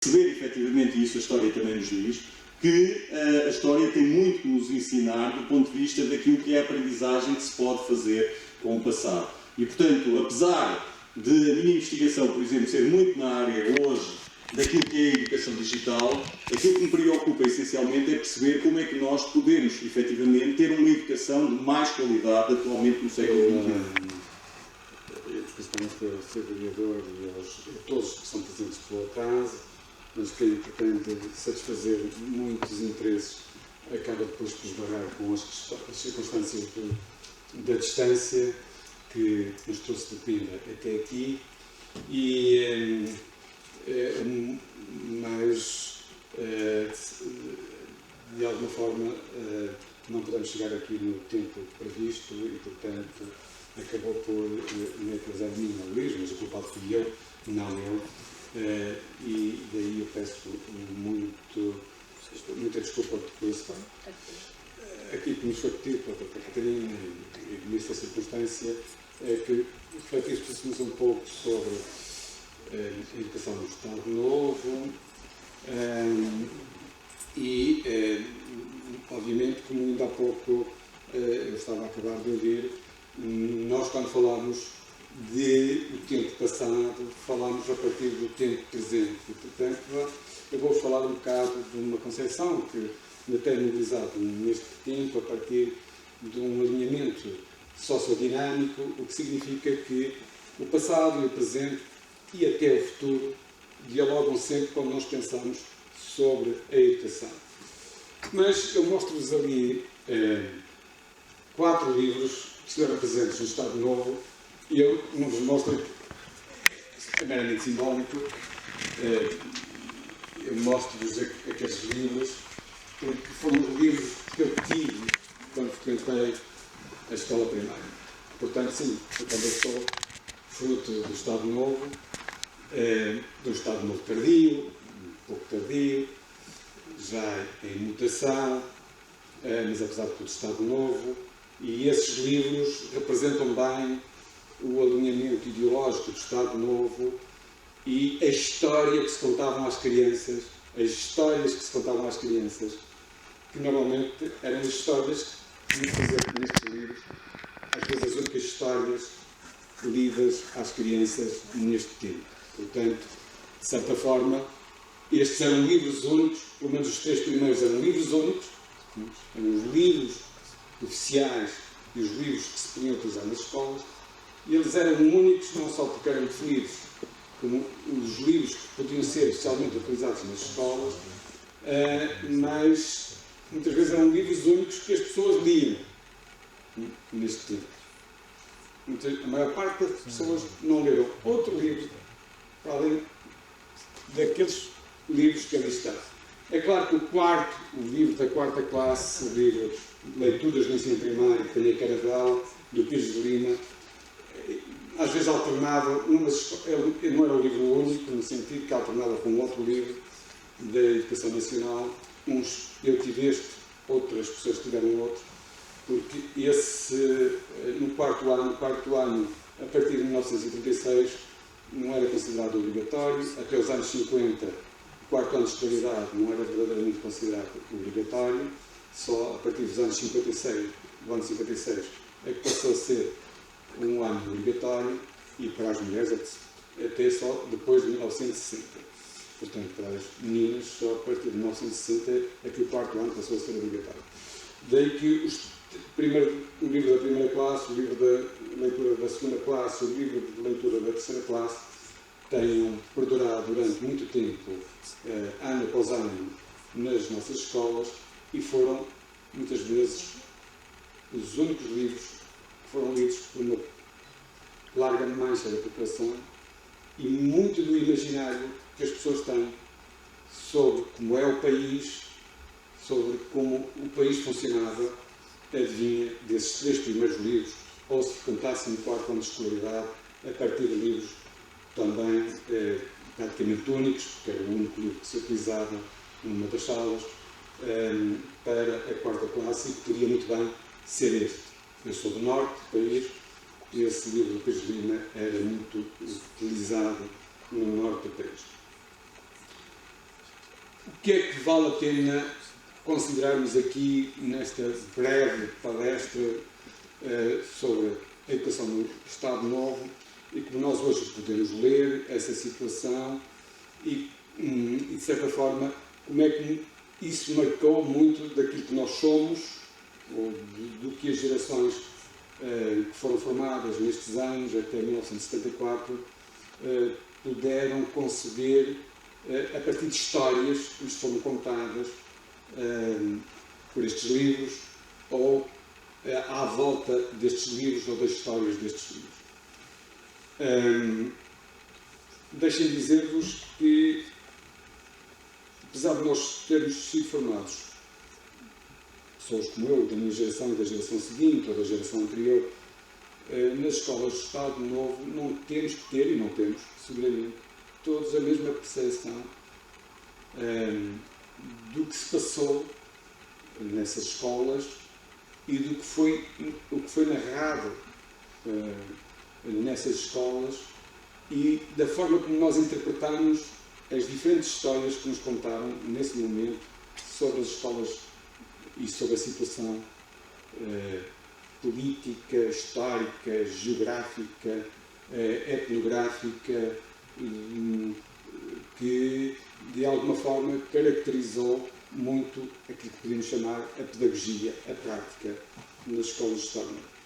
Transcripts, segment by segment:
perceber efetivamente, e isso a história também nos diz, que a história tem muito que nos ensinar do ponto de vista daquilo que é a aprendizagem que se pode fazer com o passado. E, portanto, apesar de a minha investigação, por exemplo, ser muito na área hoje daquilo que é a educação digital, aquilo que me preocupa essencialmente é perceber como é que nós podemos, efetivamente, ter uma educação de mais qualidade atualmente no século XXI. Principalmente ao seu vereador e a todos que são presentes pela casa, mas quem pretende satisfazer muitos interesses acaba depois por esbarrar com as circunstâncias da distância que nos trouxe de Coimbra até aqui mas de alguma forma não podemos chegar aqui no tempo previsto e, portanto, acabou por me acusar de mim, não Luís, mas o culpado fui eu, não ele, e daí eu peço muita desculpa por isso. Aqui que nos foi pedido pela Catarina e nesta circunstância é que refletimos um pouco sobre a educação no Estado Novo obviamente, como ainda há pouco eu estava a acabar de ouvir, nós, quando falamos do tempo passado, falamos a partir do tempo presente. E, portanto, eu vou falar um bocado de uma concepção que me tem mobilizado neste tempo, a partir de um alinhamento sociodinâmico, o que significa que o passado e o presente e até o futuro dialogam sempre quando nós pensamos sobre a educação. Mas eu mostro-vos ali 4 livros que estiveram presentes no Estado Novo e eu não vos mostro, é meramente simbólico, eu mostro-vos aqueles livros porque foram os livros que eu tive quando frequentei a escola primária. Portanto, sim, eu também sou fruto do Estado Novo, do Estado Novo tardio, um pouco tardio, já em mutação, mas apesar de tudo Estado Novo, e esses livros representam bem o alinhamento ideológico do Estado Novo e a história que se contavam às crianças, as histórias que se contavam às crianças, que normalmente eram as histórias que nestes livros, às vezes as únicas histórias lidas às crianças neste tempo. Portanto, de certa forma, estes eram livros únicos, pelo menos os 3 primeiros eram livros únicos, eram os livros oficiais e os livros que se podiam utilizar nas escolas, e eles eram únicos não só porque eram definidos como os livros que podiam ser especialmente utilizados nas escolas, mas muitas vezes eram livros únicos que as pessoas liam neste tempo. A maior parte das pessoas não leram outro livro para além daqueles livros que ali estão. É claro que o livro da 4ª classe, o livro de leituras no ensino primário, que tem a Caravel, do Pires de Lima, às vezes alternava, não era um livro único, no sentido que alternava com outro livro da Educação Nacional. Eu tive este, outras pessoas tiveram outro, porque esse, no quarto ano, a partir de 1936, não era considerado obrigatório. Até os anos 50, o 4º ano de escolaridade não era verdadeiramente considerado obrigatório. Só a partir dos anos 56, do ano 56, é que passou a ser um ano obrigatório, e para as mulheres até só depois de 1960. Portanto, para as meninas, só a partir de 1960 é que o 4º ano passou a ser obrigatório. Daí que o livro da 1ª classe, o livro da leitura da 2ª classe, o livro de leitura da 3ª classe tenham perdurado durante muito tempo, ano após ano, nas nossas escolas, e foram, muitas vezes, os únicos livros que foram lidos por uma larga mancha da população, e muito do imaginário que as pessoas têm sobre como é o país, sobre como o país funcionava, advinha desses 3 primeiros livros, ou se frequentassem no 4º ano de escolaridade, a partir de livros também praticamente únicos, porque era o único livro que se utilizava numa das salas, para a 4ª classe, e que poderia muito bem ser este. Eu sou do norte do país, e esse livro do Pires de Lima era muito utilizado no norte do país. que é que vale a pena considerarmos aqui nesta breve palestra sobre a educação no Estado Novo e como nós hoje podemos ler essa situação e de certa forma, como é que isso marcou muito daquilo que nós somos ou do que as gerações que foram formadas nestes anos, até 1974, puderam conceber a partir de histórias que lhes foram contadas por estes livros ou à volta destes livros ou das histórias destes livros. Deixem-me dizer-vos que, apesar de nós termos sido formados, pessoas como eu, da minha geração e da geração seguinte ou da geração anterior, nas escolas de Estado Novo não temos que ter, e não temos, seguramente, todos a mesma percepção do que se passou nessas escolas e do que foi narrado nessas escolas e da forma como nós interpretamos as diferentes histórias que nos contaram nesse momento sobre as escolas e sobre a situação política, histórica, geográfica, etnográfica, que de alguma forma caracterizou muito aquilo que podemos chamar a pedagogia, a prática nas escolas de Estado Novo.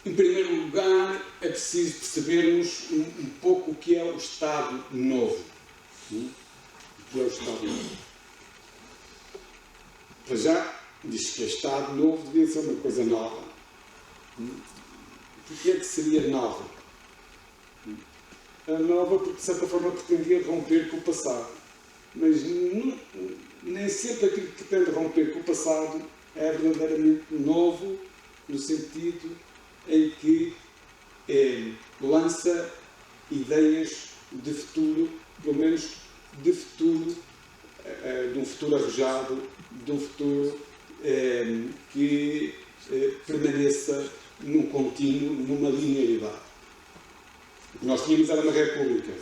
Em primeiro lugar, é preciso percebermos um pouco o que é o Estado Novo. O que é o Estado Novo? Para já, diz que Estado Novo devia ser uma coisa nova. Porquê é que seria nova? A nova porque, de certa forma, pretendia romper com o passado. Mas nem sempre aquilo que pretende romper com o passado é verdadeiramente novo, no sentido em que lança ideias de futuro, pelo menos de futuro, de um futuro arrojado, de um futuro que permaneça num contínuo, numa linearidade. O que nós tínhamos era uma república.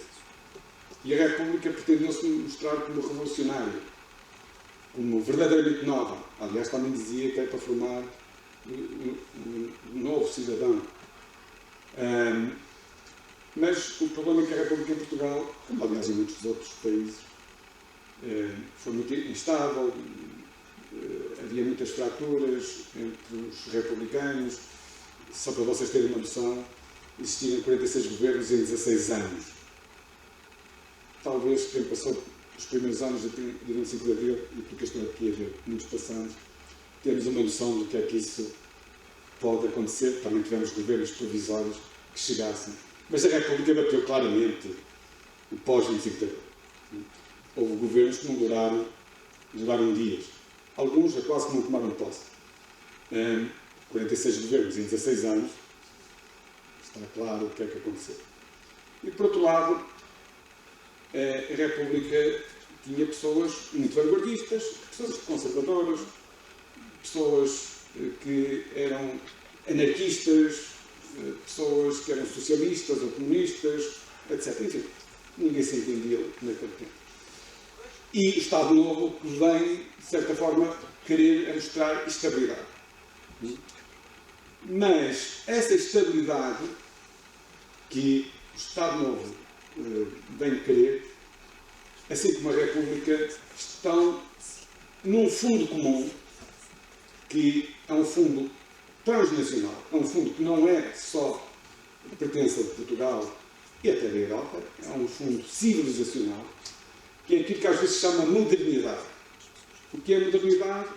E a república pretendeu-se mostrar como revolucionária, como verdadeiramente nova. Aliás, também dizia que é para formar um novo cidadão. Mas o problema é que a República de Portugal, como aliás em muitos outros países, foi muito instável, havia muitas fraturas entre os republicanos. Só para vocês terem uma noção, existiram 46 governos em 16 anos. Talvez quem passou os primeiros anos de 25 de Abril, e porque estou aqui a ver muitos passantes, temos uma noção do que é que isso pode acontecer. Também tivemos governos provisórios que chegassem. Mas a República bateu claramente o pós-25 de Abril. Houve governos que não duraram dias. Alguns já quase que não tomaram posse. 46 governos em 16 anos, está claro o que é que aconteceu. E, por outro lado, a República tinha pessoas muito vanguardistas, pessoas conservadoras, pessoas que eram anarquistas, pessoas que eram socialistas ou comunistas, etc. Enfim, ninguém se entendia naquele tempo. E o Estado Novo que vem, de certa forma, querer mostrar estabilidade. Mas essa estabilidade que o Estado Novo vem querer, assim como a República, estão num fundo comum, que é um fundo transnacional, é um fundo que não é só pertence a Portugal e até da Europa, é um fundo civilizacional, que é aquilo que às vezes se chama modernidade. O que é modernidade?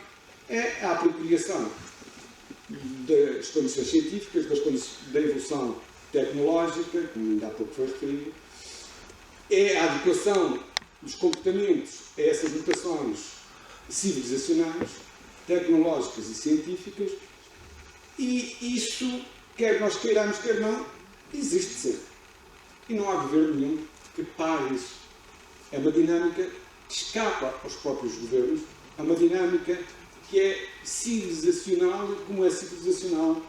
É a apropriação das condições científicas, da evolução tecnológica, como ainda há pouco foi referido, é a adequação dos comportamentos a essas mutações civilizacionais, tecnológicas e científicas, e isso, quer nós queiramos, quer não, existe sempre. E não há governo nenhum que pare isso. É uma dinâmica que escapa aos próprios governos, é uma dinâmica que é civilizacional, e como é civilizacional,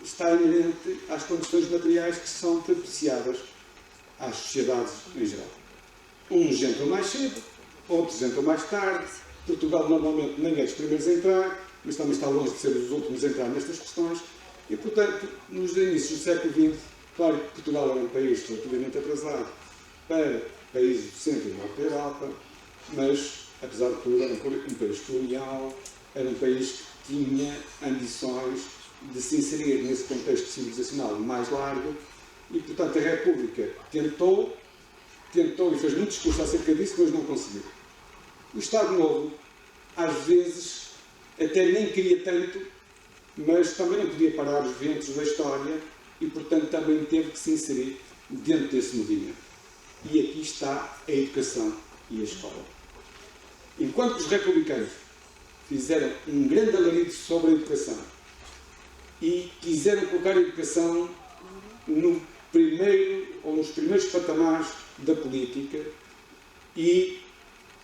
está inerente às condições materiais que são propiciadas às sociedades em geral. Uns entram mais cedo, outros entram mais tarde. Portugal normalmente nem é dos primeiros a entrar, mas também está longe de ser dos últimos a entrar nestas questões. E, portanto, nos inícios do século XX, claro que Portugal era um país relativamente atrasado para países do centro e norte da Europa, mas, apesar de tudo, era um país colonial, era um país que tinha ambições de se inserir nesse contexto civilizacional mais largo e, portanto, a República tentou e fez muito discurso acerca disso, mas não conseguiu. O Estado Novo, às vezes, até nem queria tanto, mas também não podia parar os ventos da história e, portanto, também teve que se inserir dentro desse movimento. E aqui está a educação e a escola. Enquanto os republicanos fizeram um grande alarido sobre a educação e quiseram colocar a educação no primeiro ou nos primeiros patamares da política e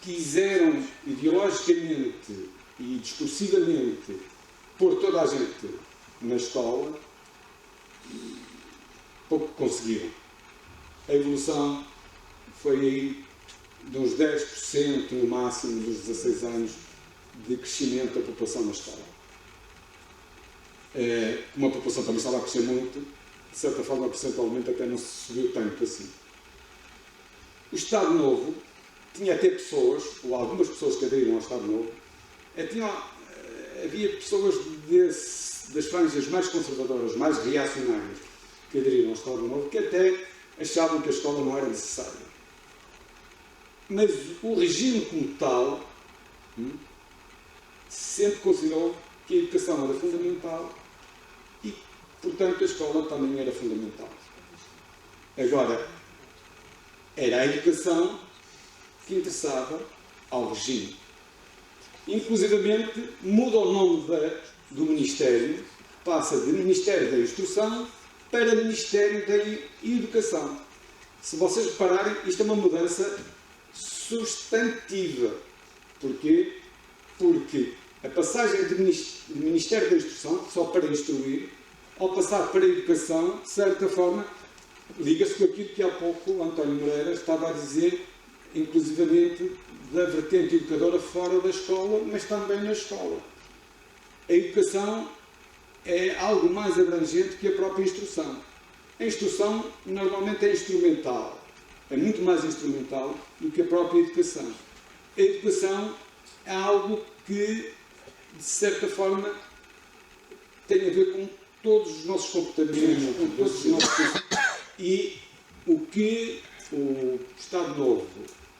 quiseram ideologicamente e discursivamente pôr toda a gente na escola, pouco conseguiram. A evolução foi aí de uns 10% no máximo dos 16 anos de crescimento da população na escola. Como a população também estava a crescer muito, de certa forma, percentualmente até não se subiu tanto assim. O Estado Novo tinha até pessoas, ou algumas pessoas que aderiram ao Estado Novo, havia pessoas das franjas mais conservadoras, mais reacionárias, que aderiram ao Estado Novo, que até achavam que a escola não era necessária. Mas o regime como tal sempre considerou que a educação era fundamental e, portanto, a escola também era fundamental. Agora, era a educação que interessava ao regime. Inclusivamente, muda o nome do Ministério, passa de Ministério da Instrução para Ministério da Educação. Se vocês repararem, isto é uma mudança substantiva. Porquê? Porque a passagem de Ministério da Instrução, só para instruir, ao passar para a Educação, de certa forma, liga-se com aquilo que há pouco o António Moreira estava a dizer, inclusivamente da vertente educadora fora da escola, mas também na escola. A educação é algo mais abrangente que a própria instrução. A instrução normalmente é instrumental, é muito mais instrumental do que a própria educação. A educação é algo que, de certa forma, tem a ver com todos os nossos comportamentos, com todos os nossos... E o que o Estado Novo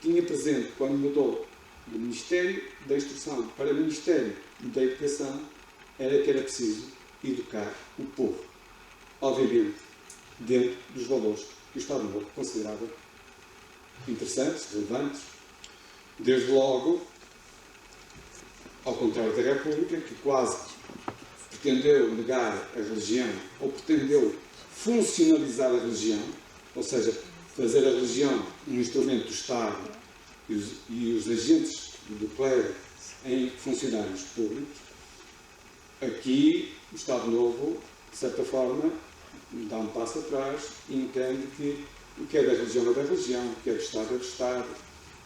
tinha presente quando mudou do Ministério da Instrução para o Ministério da Educação era que era preciso educar o povo. Obviamente, dentro dos valores que o Estado Novo considerava interessantes, relevantes. Desde logo, ao contrário da República, que quase pretendeu negar a religião ou pretendeu funcionalizar a religião, ou seja, fazer a religião um instrumento do Estado e os agentes do clero em funcionários públicos, aqui o Estado Novo, de certa forma, dá um passo atrás e entende que o que é da religião é da religião, o que é do Estado é do Estado,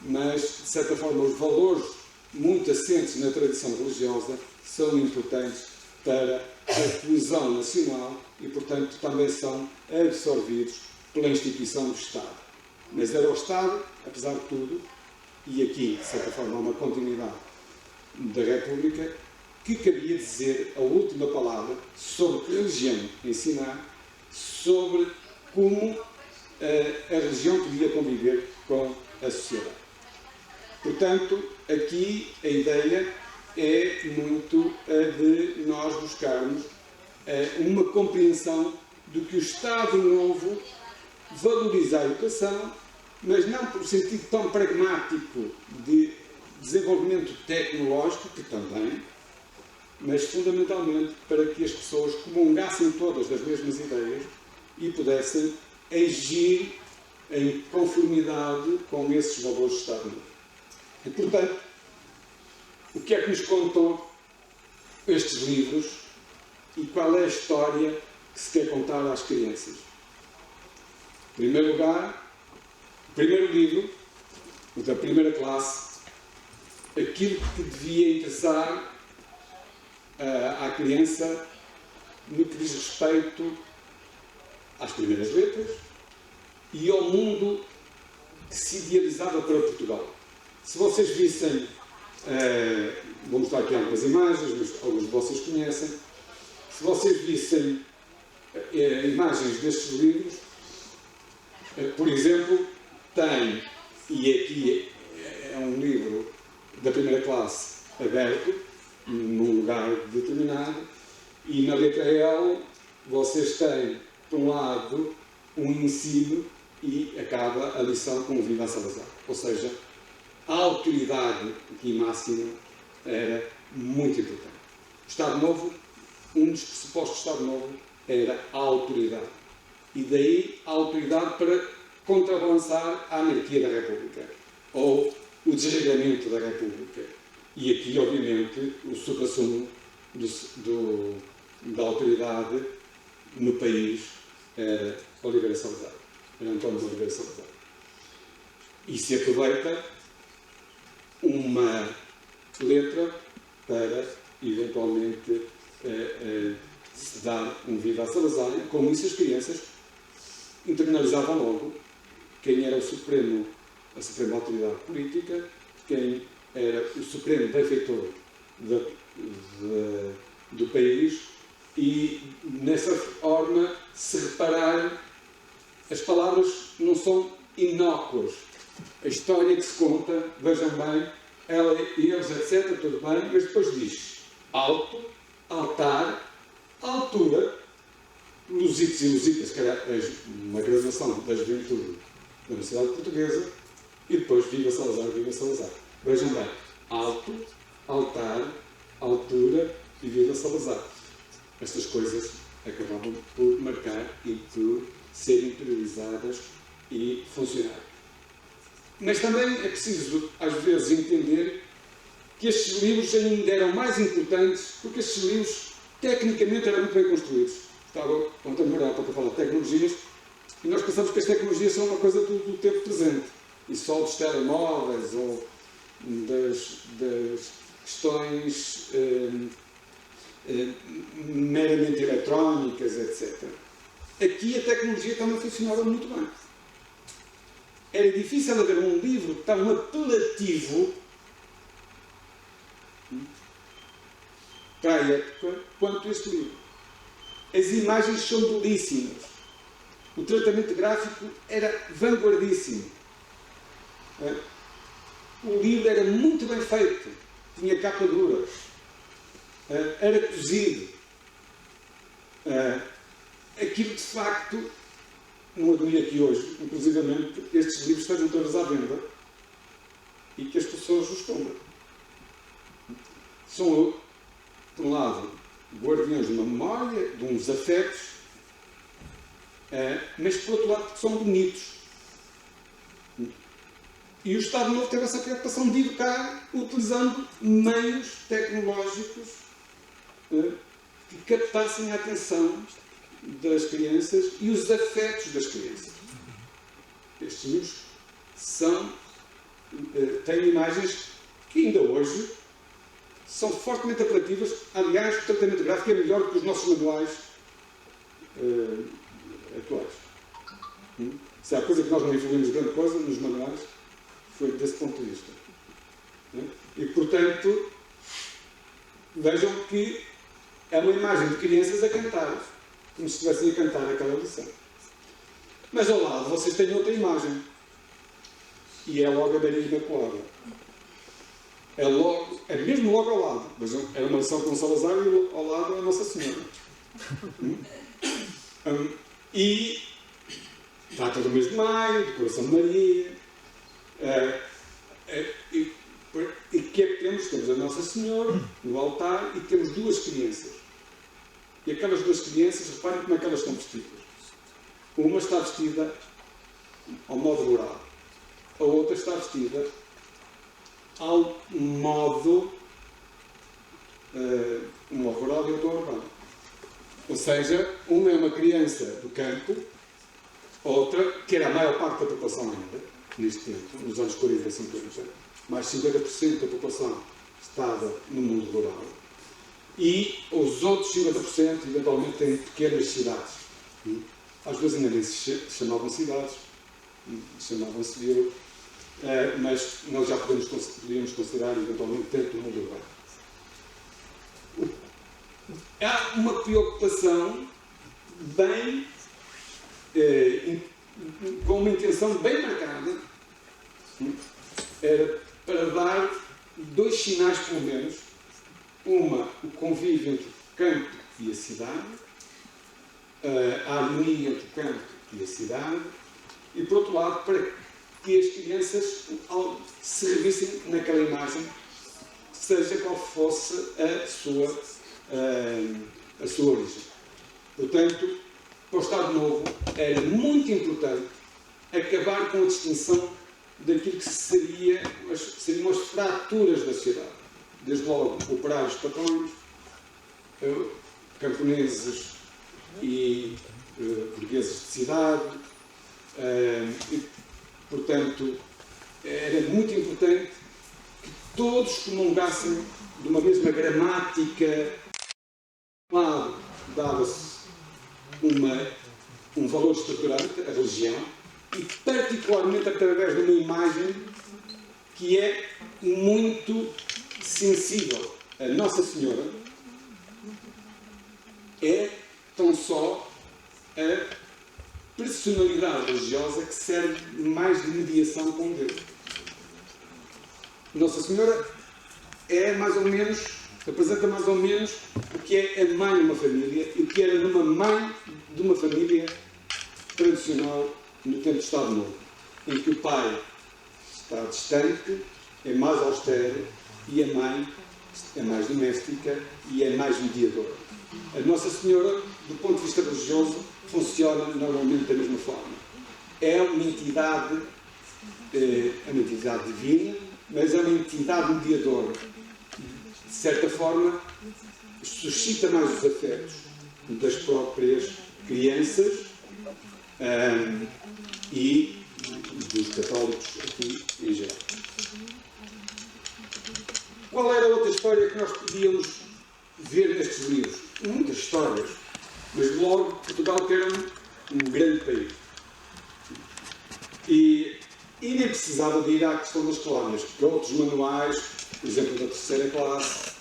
mas, de certa forma, os valores muito assentes na tradição religiosa são importantes para a coesão nacional e, portanto, também são absorvidos pela instituição do Estado. Mas era o Estado, apesar de tudo, e aqui, de certa forma, há uma continuidade da República, que cabia dizer a última palavra sobre religião, ensinar sobre como a religião podia conviver com a sociedade. Portanto, aqui a ideia é muito a de nós buscarmos uma compreensão de que o Estado Novo valoriza a educação, mas não por sentido tão pragmático de desenvolvimento tecnológico, que também, mas fundamentalmente para que as pessoas comungassem todas das mesmas ideias e pudessem agir em conformidade com esses valores do Estado Novo. E, portanto, o que é que nos contam estes livros e qual é a história que se quer contar às crianças? Em primeiro lugar, o primeiro livro da primeira classe, aquilo que devia interessar à criança no que diz respeito às primeiras letras e ao mundo que se idealizava para Portugal. Se vocês vissem, vou mostrar aqui algumas imagens, mas alguns de vocês conhecem, se vocês vissem imagens destes livros, por exemplo, tem, e aqui é um livro da primeira classe aberto, num lugar determinado, e na letra L vocês têm, por um lado, um ensino e acaba a lição com o Viva a Salazar. Ou seja, a autoridade aqui máxima era muito importante. O Estado Novo, um dos pressupostos do Estado Novo era a autoridade. E daí a autoridade para contrabalançar a anarquia da República, ou o desregramento da República. E aqui, obviamente, o supra-sumo da autoridade no país era Oliveira Salazar, era António de Oliveira Salazar. E se aproveita uma letra para, eventualmente, se dar um Viva a Salazar. Como isso, as crianças internalizavam logo quem era a suprema autoridade política, quem era o supremo benfeitor do país, e nessa forma, se reparar, as palavras não são inócuas. A história que se conta, vejam bem, ela e eles, etc., tudo bem, mas depois diz alto, altar, altura, lusitos e lusitas, que era uma graduação da juventude da Universidade Portuguesa, e depois Viva Salazar, Viva Salazar. Vejam bem, alto, altar, altura e Viva Salazar. Estas coisas acabavam por marcar e por serem interiorizadas e funcionar. Mas também é preciso, às vezes, entender que estes livros ainda eram mais importantes porque estes livros, tecnicamente, eram muito bem construídos. Estava contando agora para falar de tecnologias e nós pensamos que as tecnologias são uma coisa do tempo presente e só dos telemóveis ou das questões meramente eletrónicas, etc. Aqui a tecnologia também funcionava muito bem. Era difícil haver um livro tão apelativo para a época quanto este livro. As imagens são belíssimas. O tratamento gráfico era vanguardíssimo. O livro era muito bem feito. Tinha capa dura. Era cozido. Aquilo de facto, não admiro aqui hoje, inclusivamente, estes livros estejam todos à venda e que as pessoas os compram. São, por um lado, guardiões de uma memória, de uns afetos, mas, por outro lado, são bonitos. E o Estado Novo teve essa preocupação de educar utilizando meios tecnológicos que captassem a atenção das crianças e os afetos das crianças. Estes livros têm imagens que ainda hoje são fortemente apelativas. Aliás, o tratamento gráfico é melhor que os nossos manuais atuais. Se há coisa que nós não evoluímos grande coisa nos manuais, foi desse ponto de vista. E, portanto, vejam que é uma imagem de crianças a cantar, como se estivessem a cantar aquela lição. Mas ao lado vocês têm outra imagem. E é logo a Maria Imaculada. É mesmo logo ao lado. Vejam, era uma lição com Salazar e ao lado a Nossa Senhora. E data do mês de maio, de Coração de Maria. E que é que temos? Temos a Nossa Senhora no altar e temos duas crianças. E aquelas duas crianças, reparem como é que elas estão vestidas. Uma está vestida ao modo rural, a outra está vestida ao modo uma rural e outra urbana. Ou seja, uma é uma criança do campo, outra, que era a maior parte da população ainda, neste tempo, nos anos 40 e 50. Mais 50% da população estava no mundo rural. E os outros 50% eventualmente em pequenas cidades. Às vezes ainda nem se chamavam cidades, chamavam-se vilas, mas nós já podíamos considerar eventualmente dentro do mundo urbano. Há uma preocupação bem, com uma intenção bem marcada, era para dar dois sinais pelo menos. Uma, o convívio entre o campo e a cidade, a harmonia entre o campo e a cidade, e por outro lado, para que as crianças se revissem naquela imagem, seja qual fosse a sua origem. Portanto, para o Estado Novo era muito importante acabar com a distinção daquilo que seriam as fraturas da sociedade. Desde logo, operários, patrões, camponeses e burgueses de cidade. E, portanto, era muito importante que todos comungassem de uma mesma gramática. Claro, dava-se um valor estruturante, a religião, e particularmente através de uma imagem que é muito sensível. A Nossa Senhora é tão só a personalidade religiosa que serve mais de mediação com Deus. Nossa Senhora é mais ou menos, representa mais ou menos o que é a mãe de uma família e o que era numa mãe de uma família tradicional no tempo do Estado Novo, em que o pai está distante, é mais austero e a mãe é mais doméstica e é mais mediadora. A Nossa Senhora, do ponto de vista religioso, funciona normalmente da mesma forma. É uma entidade divina, mas é uma entidade mediadora. De certa forma, suscita mais os afetos das próprias crianças e dos católicos aqui em geral. Qual era a outra história que nós podíamos ver nestes livros? Muitas histórias, mas logo Portugal que era um grande país. E nem precisava de ir à questão das colónias, porque outros manuais, por exemplo, da terceira classe,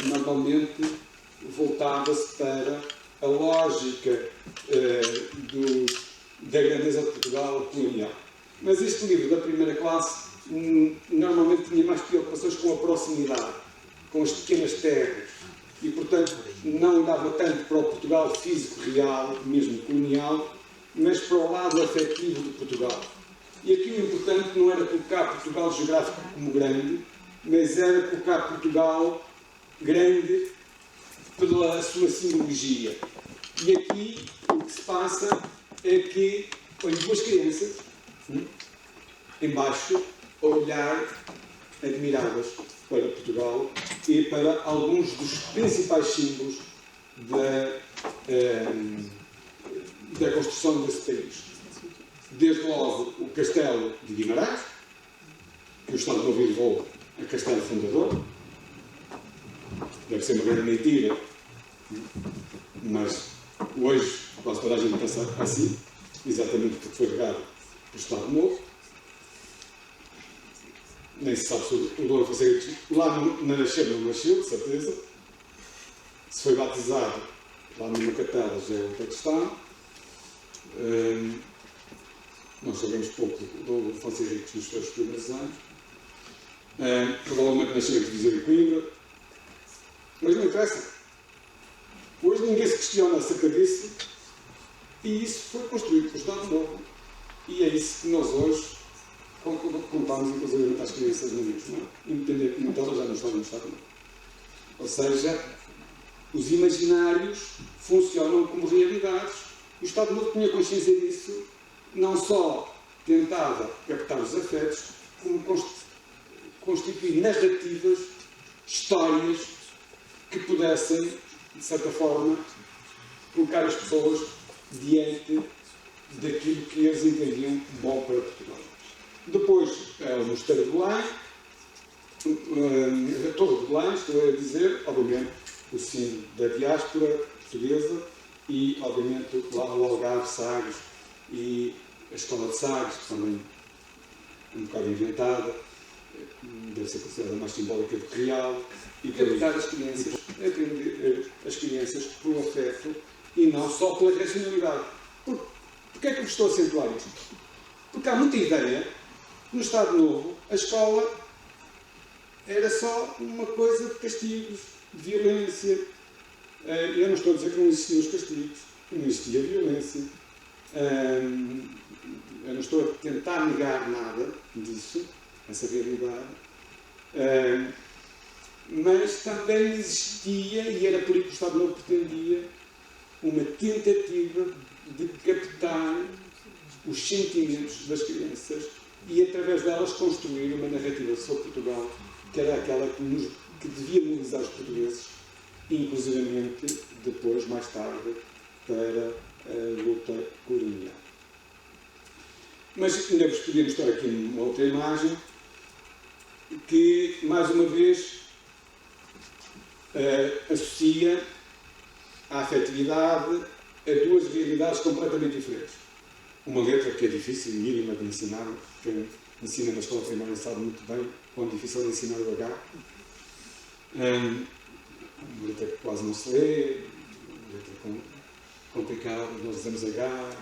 normalmente voltava-se para a lógica da grandeza de Portugal colonial. Mas este livro da primeira classe normalmente tinha mais preocupações com a proximidade, com as pequenas terras, e portanto não dava tanto para o Portugal físico real, mesmo colonial, mas para o lado afetivo de Portugal. E aqui o importante não era colocar Portugal geográfico como grande, mas era colocar Portugal grande pela sua simbologia. E aqui o que se passa é que põe duas crianças embaixo a olhar admiradas para Portugal e para alguns dos principais símbolos da construção desse país. Desde logo o Castelo de Guimarães, que o Estado Novo levou a Castelo Fundador. Deve ser uma grande mentira, mas hoje quase toda a gente pensa assim, exatamente porque foi regado pelo Estado Novo. Nem se sabe se o Dom Afonso lá não nasceu, de certeza. Se foi batizado lá numa capela já é outra questão. Nós sabemos pouco do Afonso Henriques nos seus primeiros anos. Provavelmente nasceu em Viseu e Coimbra. Mas não interessa. Hoje ninguém se questiona acerca disso. E isso foi construído pelo Estado Novo. E é isso que nós hoje contamos, inclusive, às crianças no livro, não é? Independentemente elas já não estão no Estado Novo. Ou seja, os imaginários funcionam como realidades. O Estado Novo tinha consciência disso. Não só tentava captar os afetos, como constituir narrativas, histórias que pudessem, de certa forma, colocar as pessoas diante daquilo que eles entendiam bom para Portugal. Depois, o Mosteiro de Belém, a Torre de Belém, estou a dizer, obviamente, o símbolo da diáspora portuguesa e, obviamente, lá o Algarve, Sagres e a Escola de Sagres, que também um bocado inventada, deve ser considerada mais simbólica do que real, e captar as crianças, aprender as crianças pelo afeto e não só pela racionalidade. Porquê é que eu estou a acentuar isto? Porque há muita ideia, no Estado Novo, a escola era só uma coisa de castigos, de violência. Eu não estou a dizer que não existiam os castigos, não existia a violência. Eu não estou a tentar negar nada disso, essa realidade. Mas também existia, e era por isso que o Estado Novo pretendia, uma tentativa de captar os sentimentos das crianças e, através delas, construir uma narrativa sobre Portugal, que era aquela que devia mobilizar os portugueses, inclusivamente, depois, mais tarde, para a luta colonial. Mas ainda vos podia mostrar aqui uma outra imagem, que, mais uma vez, associa a afetividade a duas realidades completamente diferentes. Uma letra que é difícil, mínima de ensinar, quem ensina na escola primária sabe muito bem quão difícil é ensinar o H. Uma letra que quase não se lê, uma letra complicada, nós dizemos H,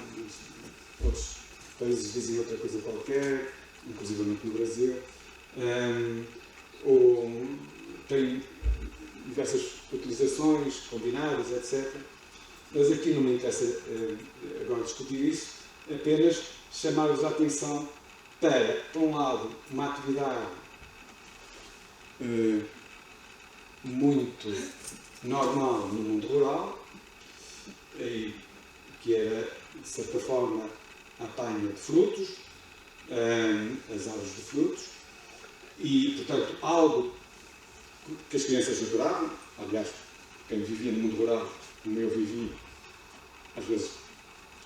outros países dizem outra coisa qualquer, inclusive no Brasil. Ou tem diversas utilizações combinadas, etc. Mas aqui não me interessa agora discutir isso, apenas chamar-vos a atenção para, por um lado, uma atividade muito normal no mundo rural, que era, de certa forma, a apanha de frutos, as árvores de frutos, e, portanto, algo que as crianças adoravam. Aliás, quem vivia no mundo rural, como eu vivi, às vezes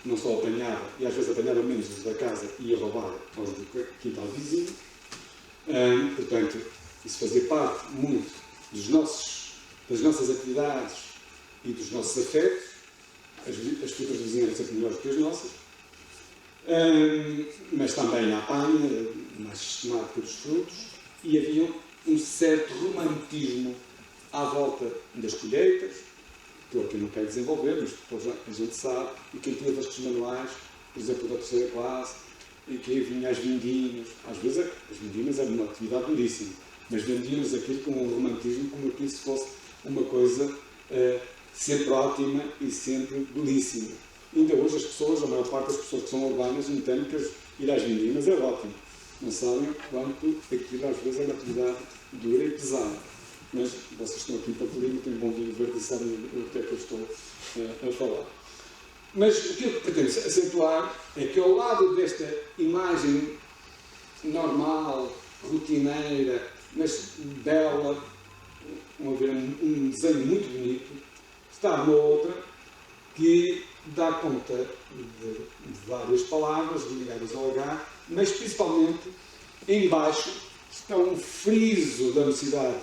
não só apanhava, e às vezes apanhava menos da casa e ia roubar aos do quintal vizinho. Portanto, isso fazia parte muito das nossas atividades e dos nossos afetos. As frutas vizinhas eram sempre melhores do que as nossas. Mas também a apanha, mais sistemática dos frutos, e havia um certo romantismo à volta das colheitas, que eu aqui não quero desenvolver, mas depois a gente sabe, e quem tinha estes manuais, por exemplo, da terceira classe, e que vinha as vindinhas. Às vezes as vindinhas eram uma atividade duríssima, mas vendíamos aquilo com um romantismo como aquilo se fosse uma coisa sempre ótima e sempre belíssima. Ainda hoje as pessoas, a maior parte das pessoas que são urbanas, entendem que ir às vindimas é ótimo. Não sabem quanto aquilo às vezes é uma atividade dura e pesada. Mas vocês estão aqui para poder, têm bom vinho verde e sabem o que é que eu estou a falar. Mas o que eu pretendo acentuar é que, ao lado desta imagem normal, rotineira, mas bela, vão ver um desenho muito bonito, está uma outra que dá conta de várias palavras ligadas ao H, mas principalmente em baixo está um friso da necessidade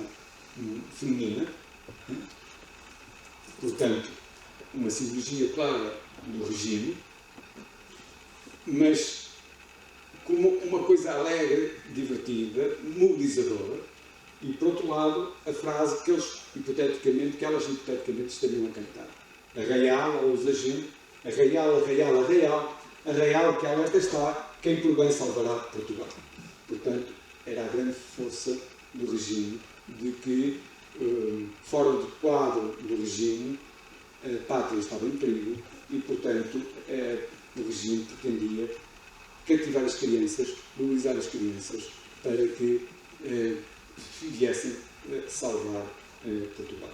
feminina, portanto, uma simbologia clara do regime, mas como uma coisa alegre, divertida, mobilizadora, e por outro lado a frase que elas hipoteticamente estariam a cantar. Arraial, ou usa gente, arraial, arraial, arraial, arraial que alerta está, quem por bem salvará Portugal. Portanto, era a grande força do regime de que, fora do quadro do regime, a pátria estava em perigo e, portanto, o regime pretendia cativar as crianças, mobilizar as crianças para que viessem salvar Portugal.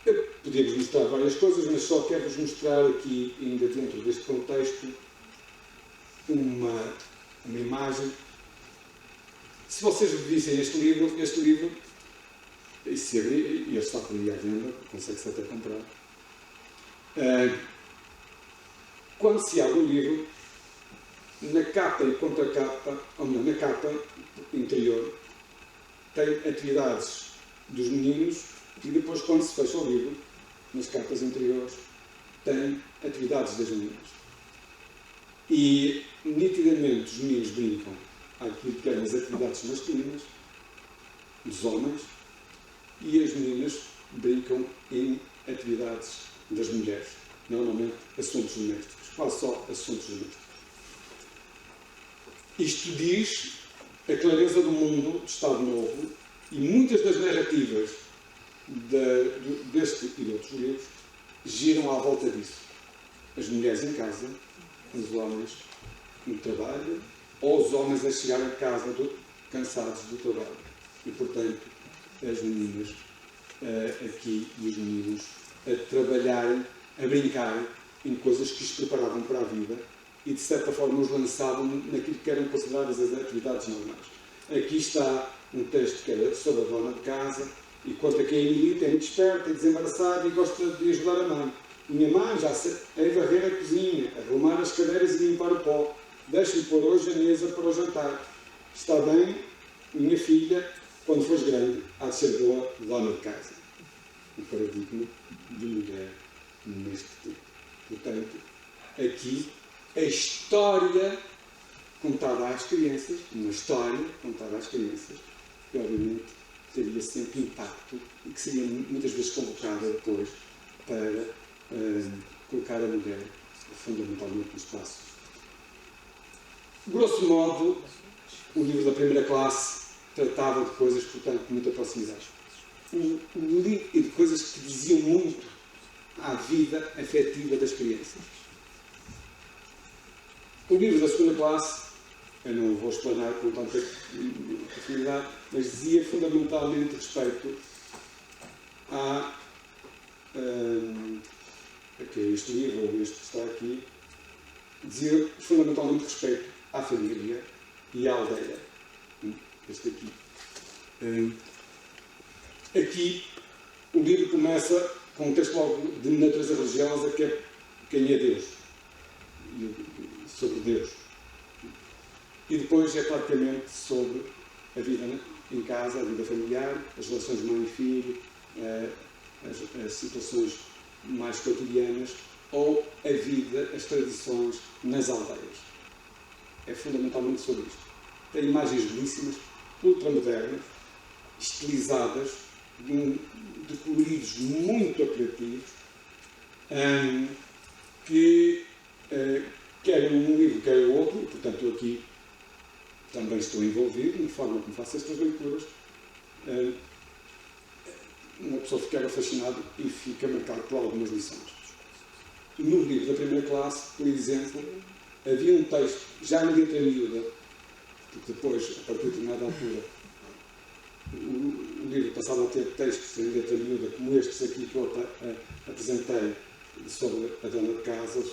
Eu podia-vos mostrar várias coisas, mas só quero-vos mostrar aqui, ainda dentro deste contexto, uma imagem. Se vocês vissem este livro, e se abrir, e ele está por aí à venda, consegue-se até comprar. Quando se abre o livro, na capa e contracapa, ou melhor, na capa interior, tem atividades dos meninos e depois, quando se fecha o livro, nas capas interiores, tem atividades das meninas. E, nitidamente, os meninos brincam àquilo que eram as atividades masculinas, dos homens, e as meninas brincam em atividades das mulheres, normalmente assuntos domésticos, quase só assuntos domésticos. Isto diz a clareza do mundo de Estado Novo, e muitas das narrativas deste e de outros livros giram à volta disso. As mulheres em casa, os homens no trabalho, ou os homens a chegar a casa cansados do trabalho. E, portanto, as meninas aqui e os meninos a trabalharem, a brincarem em coisas que os preparavam para a vida e, de certa forma, os lançavam naquilo que eram consideradas as atividades normais. Aqui está um texto que era sobre a dona de casa e conta que a Emilita é muito esperta e desembaraçada e gosta de ajudar a mãe. Minha mãe já é varrer a cozinha, arrumar as cadeiras e limpar o pó. Deixe-lhe pôr hoje a mesa para o jantar. Está bem, minha filha, quando fores grande, há de ser boa dona de casa. Um paradigma de mulher neste tempo. Portanto, aqui a história contada às crianças, uma história contada às crianças, que obviamente teria sempre impacto e que seria muitas vezes convocada depois para colocar a mulher fundamentalmente no espaço. Grosso modo, o livro da primeira classe tratava de coisas, portanto, de muita proximidade. E de coisas que diziam muito à vida afetiva das crianças. O livro da segunda classe, eu não vou explanar com tanta profundidade, mas dizia fundamentalmente respeito a este livro, ou este que está aqui, dizia fundamentalmente respeito à família e à aldeia. Este aqui. Aqui o livro começa com um texto logo de natureza religiosa que é quem é Deus, sobre Deus. E depois é praticamente sobre a vida em casa, a vida familiar, as relações mãe e filho, as situações mais cotidianas ou a vida, as tradições nas aldeias. É fundamentalmente sobre isto. Tem imagens belíssimas, ultramodernas, estilizadas, de coloridos muito apelativos, que quer um livro, quer o outro, e portanto eu aqui também estou envolvido, na forma como faço estas leituras, uma pessoa fica fascinada e fica marcado por algumas lições. No livro da primeira classe, por exemplo, havia um texto, já na letra miúda, porque depois, a partir de determinada altura, o livro passava a ter textos em letra miúda, como estes aqui que eu apresentei, sobre a dona de casa,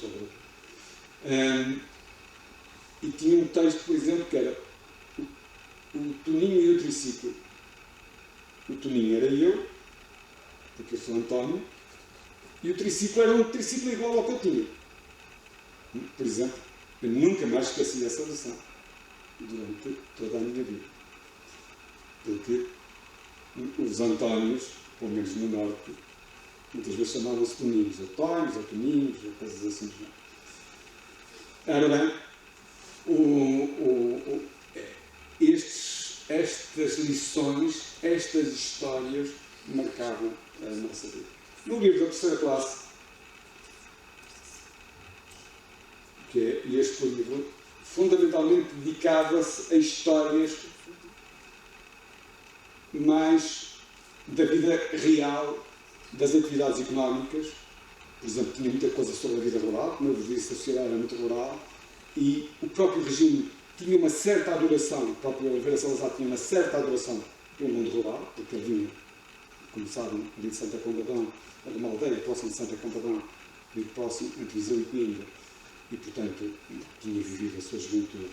e tinha um texto, por exemplo, que era o Toninho e o triciclo. O Toninho era eu, porque eu sou António, e o triciclo era um triciclo igual ao que eu tinha. Por exemplo, eu nunca mais esqueci dessa lição durante toda a minha vida. Porque os Antónios, pelo menos no Norte, muitas vezes chamavam-se Toninhos, ou Tónios, ou Toninhos, ou coisas assim do género. Ora bem, estas lições, estas histórias marcavam a nossa vida. No livro da terceira classe, que é este livro, fundamentalmente dedicava-se a histórias mais da vida real, das atividades económicas. Por exemplo, tinha muita coisa sobre a vida rural, como eu vos disse, a sociedade era muito rural, e o próprio regime tinha uma certa adoração, o próprio Oliveira Salazar tinha uma certa adoração pelo mundo rural, porque ele vinha, como sabem, ali de Santa Combadão, era uma aldeia próxima de Santa Combadão, ali próximo entre Viseu e Coimbra, e, portanto, tinha vivido a sua juventude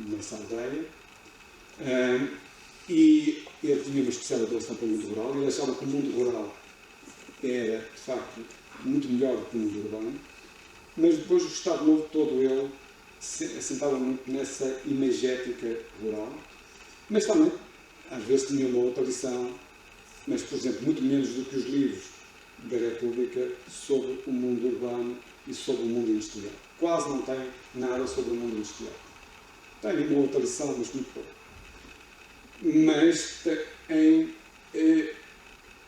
nessa aldeia. E ele tinha uma especial adoração pelo mundo rural, ele achava que o mundo rural era, de facto, muito melhor do que o mundo urbano, mas depois o Estado Novo todo ele se assentava muito nessa imagética rural, mas também às vezes tinha uma outra lição, mas por exemplo muito menos do que os livros da República sobre o mundo urbano e sobre o mundo industrial. Quase não tem nada sobre o mundo industrial. Tem uma outra lição, mas muito pouco. Mas tem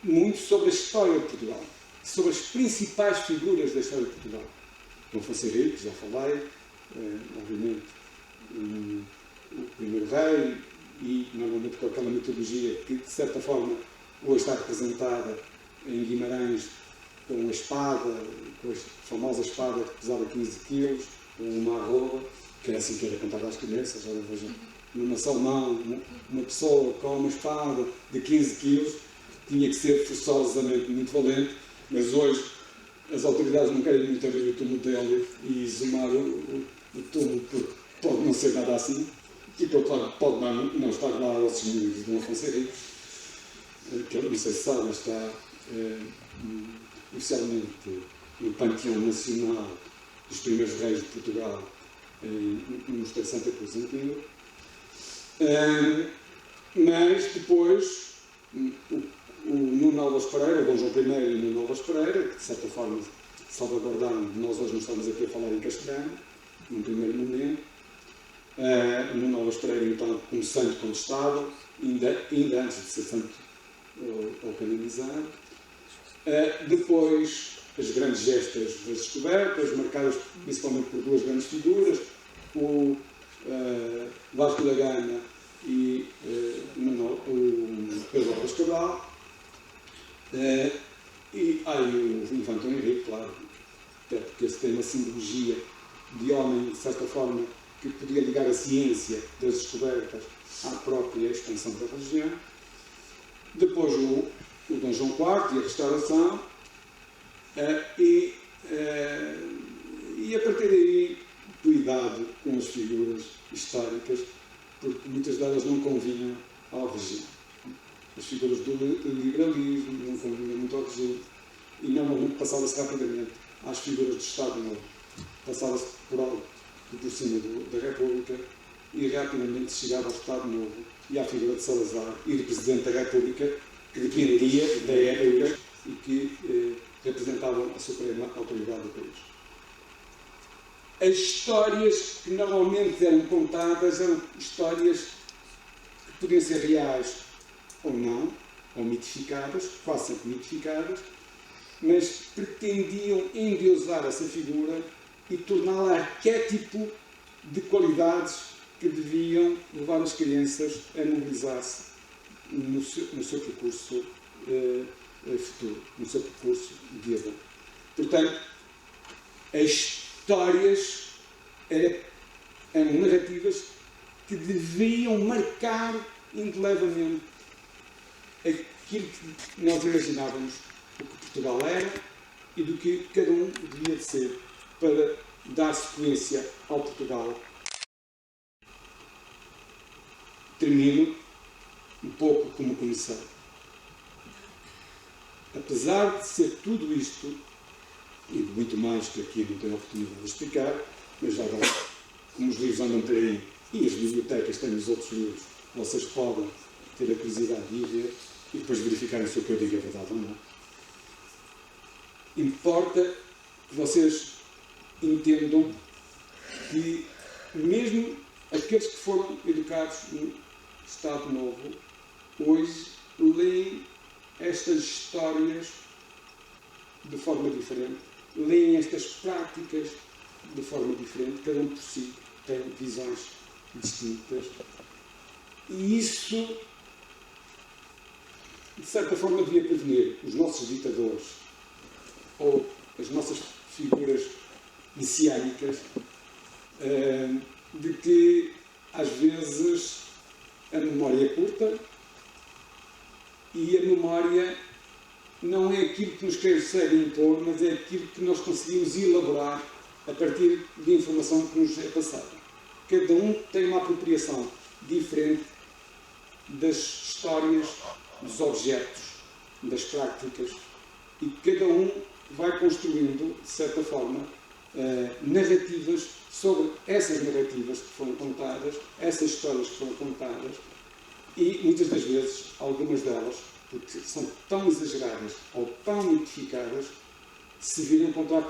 muito sobre a história de Portugal, sobre as principais figuras da história de Portugal. Dom Afonso Henriques, já falei, obviamente, o primeiro rei, e normalmente com aquela mitologia que, de certa forma, hoje está representada em Guimarães com a espada, com a famosa espada que pesava 15 kg, com uma arroba, que era assim que era contada às crianças. Olha, vejam, numa só mão, uma pessoa com uma espada de 15 kg tinha que ser forçosamente muito valente, mas hoje as autoridades não querem muito abrir o túmulo dele e exumar o túmulo, porque pode não ser nada assim, e claro, pode não estar lá aos senhores de Dom Afonso Henriques, que não sei se sabe, mas está oficialmente no Panteão Nacional dos primeiros reis de Portugal, no Mosteiro Santa Cruz Antiga. Mas depois o Nuno Álvares Pereira, o Dom João I e o Nuno Álvares Pereira, que de certa forma salvaguardaram, nós hoje não estamos aqui a falar em castelhano, num primeiro momento. O Nuno Álvares Pereira, então, como santo contestado, ainda antes de ser santo ou canonizado. Depois, as grandes gestas das descobertas, marcadas principalmente por duas grandes figuras, o Vasco da Gama e o Pedro Álvares Cabral, e o Infante Henrique, claro, até porque esse tem uma simbologia de homem, de certa forma, que podia ligar a ciência das descobertas à própria expansão da religião. Depois o Dom João IV e a restauração, e a partir daí cuidado com as figuras históricas, porque muitas delas não convinham ao regime. As figuras do liberalismo não convinham muito ao regime, e normalmente passava-se rapidamente às figuras do Estado Novo. Passava-se por alto por cima da República e rapidamente chegava ao Estado Novo e à figura de Salazar e do Presidente da República, que dependia da época e que representavam a suprema autoridade do país. As histórias que normalmente eram contadas eram histórias que podiam ser reais ou não, ou mitificadas, quase sempre mitificadas, mas pretendiam endeusar essa figura e torná-la arquétipo de qualidades que deviam levar as crianças a mobilizar-se no seu percurso futuro, no seu percurso de vida. Portanto, as histórias eram narrativas que deviam marcar indelevelmente aquilo que nós imaginávamos o que Portugal era e do que cada um devia de ser para dar sequência ao Portugal. Termino um pouco como comecei. Apesar de ser tudo isto, e de muito mais que aqui não tenho a oportunidade de explicar, mas já agora, como os livros andam por aí e as bibliotecas têm os outros livros, vocês podem ter a curiosidade de ir ver e depois verificarem se o que eu digo é verdade ou não. Importa que vocês entendam que mesmo aqueles que foram educados no Estado Novo hoje leem estas histórias de forma diferente, leem estas práticas de forma diferente, cada um por si tem visões distintas, e isso de certa forma devia prevenir os nossos ditadores ou as nossas figuras messiânicas de que às vezes a memória é curta e a memória não é aquilo que nos consegue impor, mas é aquilo que nós conseguimos elaborar a partir de informação que nos é passada. Cada um tem uma apropriação diferente das histórias, dos objetos, das práticas, e cada um vai construindo, de certa forma, narrativas sobre essas narrativas que foram contadas, essas histórias que foram contadas, e muitas das vezes, algumas delas, porque são tão exageradas ou tão mitificadas, se viram contra o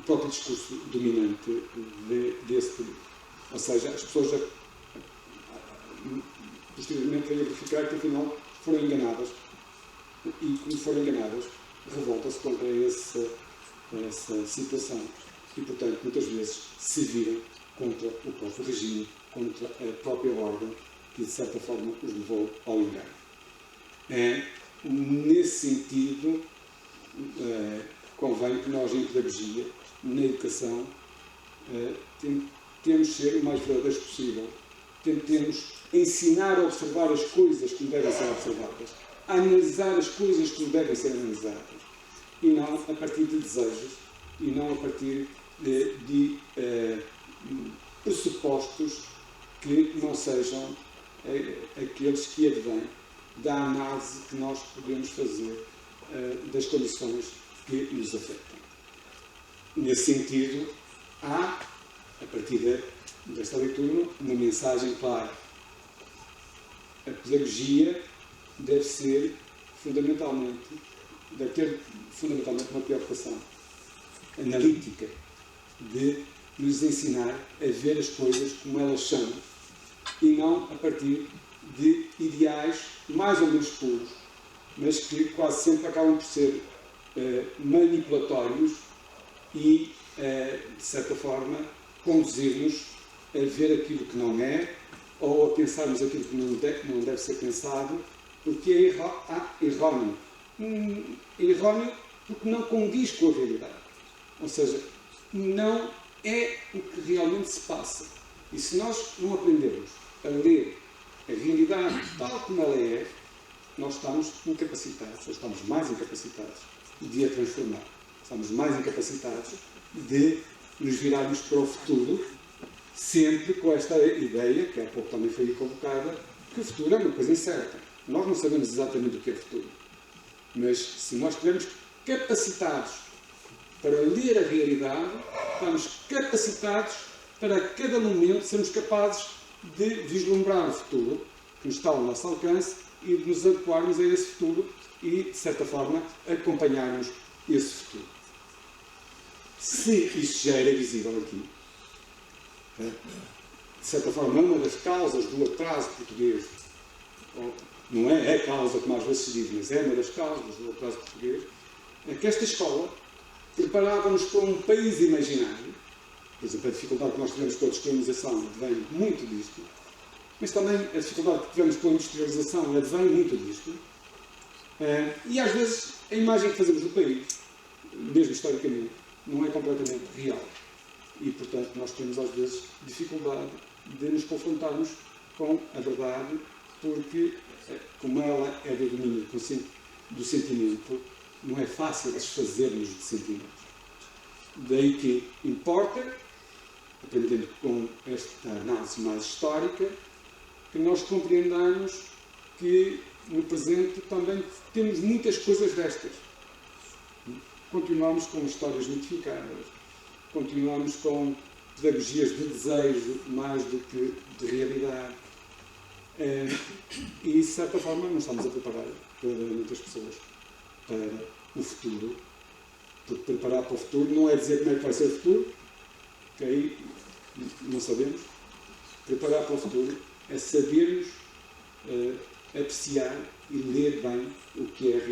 próprio discurso dominante desse período. Ou seja, as pessoas posteriormente vêm a verificar que afinal foram enganadas, e como foram enganadas, revoltam-se contra essa situação e, portanto, muitas vezes se viram contra o próprio regime, contra a própria ordem que, de certa forma, os levou ao engano. Nesse sentido, convém que nós, em pedagogia, na educação, tentemos ser o mais verdadeiros possível. Tentemos ensinar a observar as coisas como devem ser observadas, a analisar as coisas como devem ser analisadas, e não a partir de desejos, e não a partir de pressupostos que não sejam aqueles que advêm da análise que nós podemos fazer das condições que nos afetam. Nesse sentido, há, a partir desta leitura, uma mensagem clara. A pedagogia deve ter fundamentalmente uma preocupação analítica de nos ensinar a ver as coisas como elas são e não a partir de ideais mais ou menos puros, mas que quase sempre acabam por ser manipulatórios e, de certa forma, conduzir-nos a ver aquilo que não é ou a pensarmos aquilo que não deve ser pensado, porque é erróneo. Erróneo porque não condiz com a realidade. Ou seja, não é o que realmente se passa. E se nós não aprendermos a ler a realidade tal como ela é, nós estamos incapacitados, ou estamos mais incapacitados de a transformar. Estamos mais incapacitados de nos virarmos para o futuro, sempre com esta ideia, que há pouco também foi colocada, que o futuro é uma coisa incerta. Nós não sabemos exatamente o que é futuro. Mas se nós estivermos capacitados para ler a realidade, estamos capacitados para a cada momento sermos capazes de vislumbrar o futuro que está ao nosso alcance e de nos adequarmos a esse futuro e, de certa forma, acompanharmos esse futuro. Se isto já era visível aqui, de certa forma, uma das causas do atraso português, não é a causa como às vezes se diz, mas é uma das causas do atraso português, é que esta escola preparava-nos para um país imaginário. Por exemplo, a dificuldade que nós tivemos com a descolonização vem muito disto, mas também a dificuldade que tivemos com a industrialização vem muito disto. E às vezes a imagem que fazemos do país, mesmo historicamente, não é completamente real. E, portanto, nós temos às vezes dificuldade de nos confrontarmos com a verdade, porque, como ela é do domínio do sentimento, não é fácil desfazer-nos de sentimentos. Daí que importa, aprendendo com esta análise mais histórica, que nós compreendamos que no presente também temos muitas coisas destas. Continuamos com histórias mitificadas, continuamos com pedagogias de desejo mais do que de realidade. E, de certa forma, não estamos a preparar verdadeiramente as pessoas para o futuro. Porque preparar para o futuro não é dizer como é que vai ser o futuro, que aí não sabemos. Preparar para o futuro é sabermos apreciar e ler bem o que é a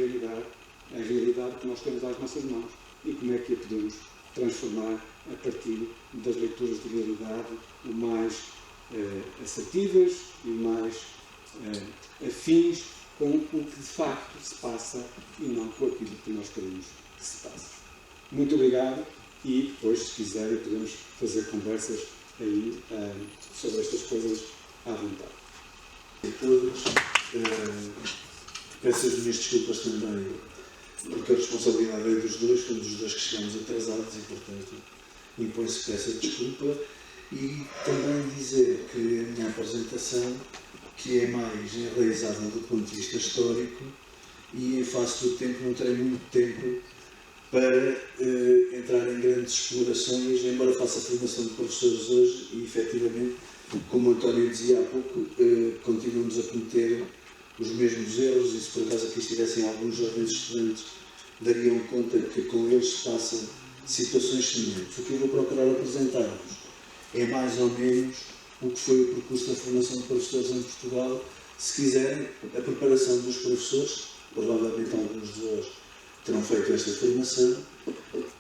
realidade que nós temos às nossas mãos e como é que a podemos transformar a partir das leituras de realidade o mais assertivas e mais afins com o que de facto se passa e não com aquilo que nós queremos que se passe. Muito obrigado e depois, se quiserem, podemos fazer conversas aí sobre estas coisas à vontade. Todos, peço as minhas desculpas também, porque a responsabilidade é dos dois, fomos os dois que chegamos atrasados e, portanto, impõe-se essa desculpa. E também dizer que a minha apresentação, que é mais enraizada do ponto de vista histórico, e em face do tempo, não terei muito tempo para entrar em grandes explorações, embora faça a formação de professores hoje e, efetivamente, como o António dizia há pouco, continuamos a cometer os mesmos erros, e se por acaso aqui estivessem alguns jovens estudantes, dariam conta que com eles se passam situações semelhantes. O que eu vou procurar apresentar-vos é mais ou menos o que foi o percurso da formação de professores em Portugal, se quiserem, a preparação dos professores, provavelmente alguns de vós terão feito esta formação,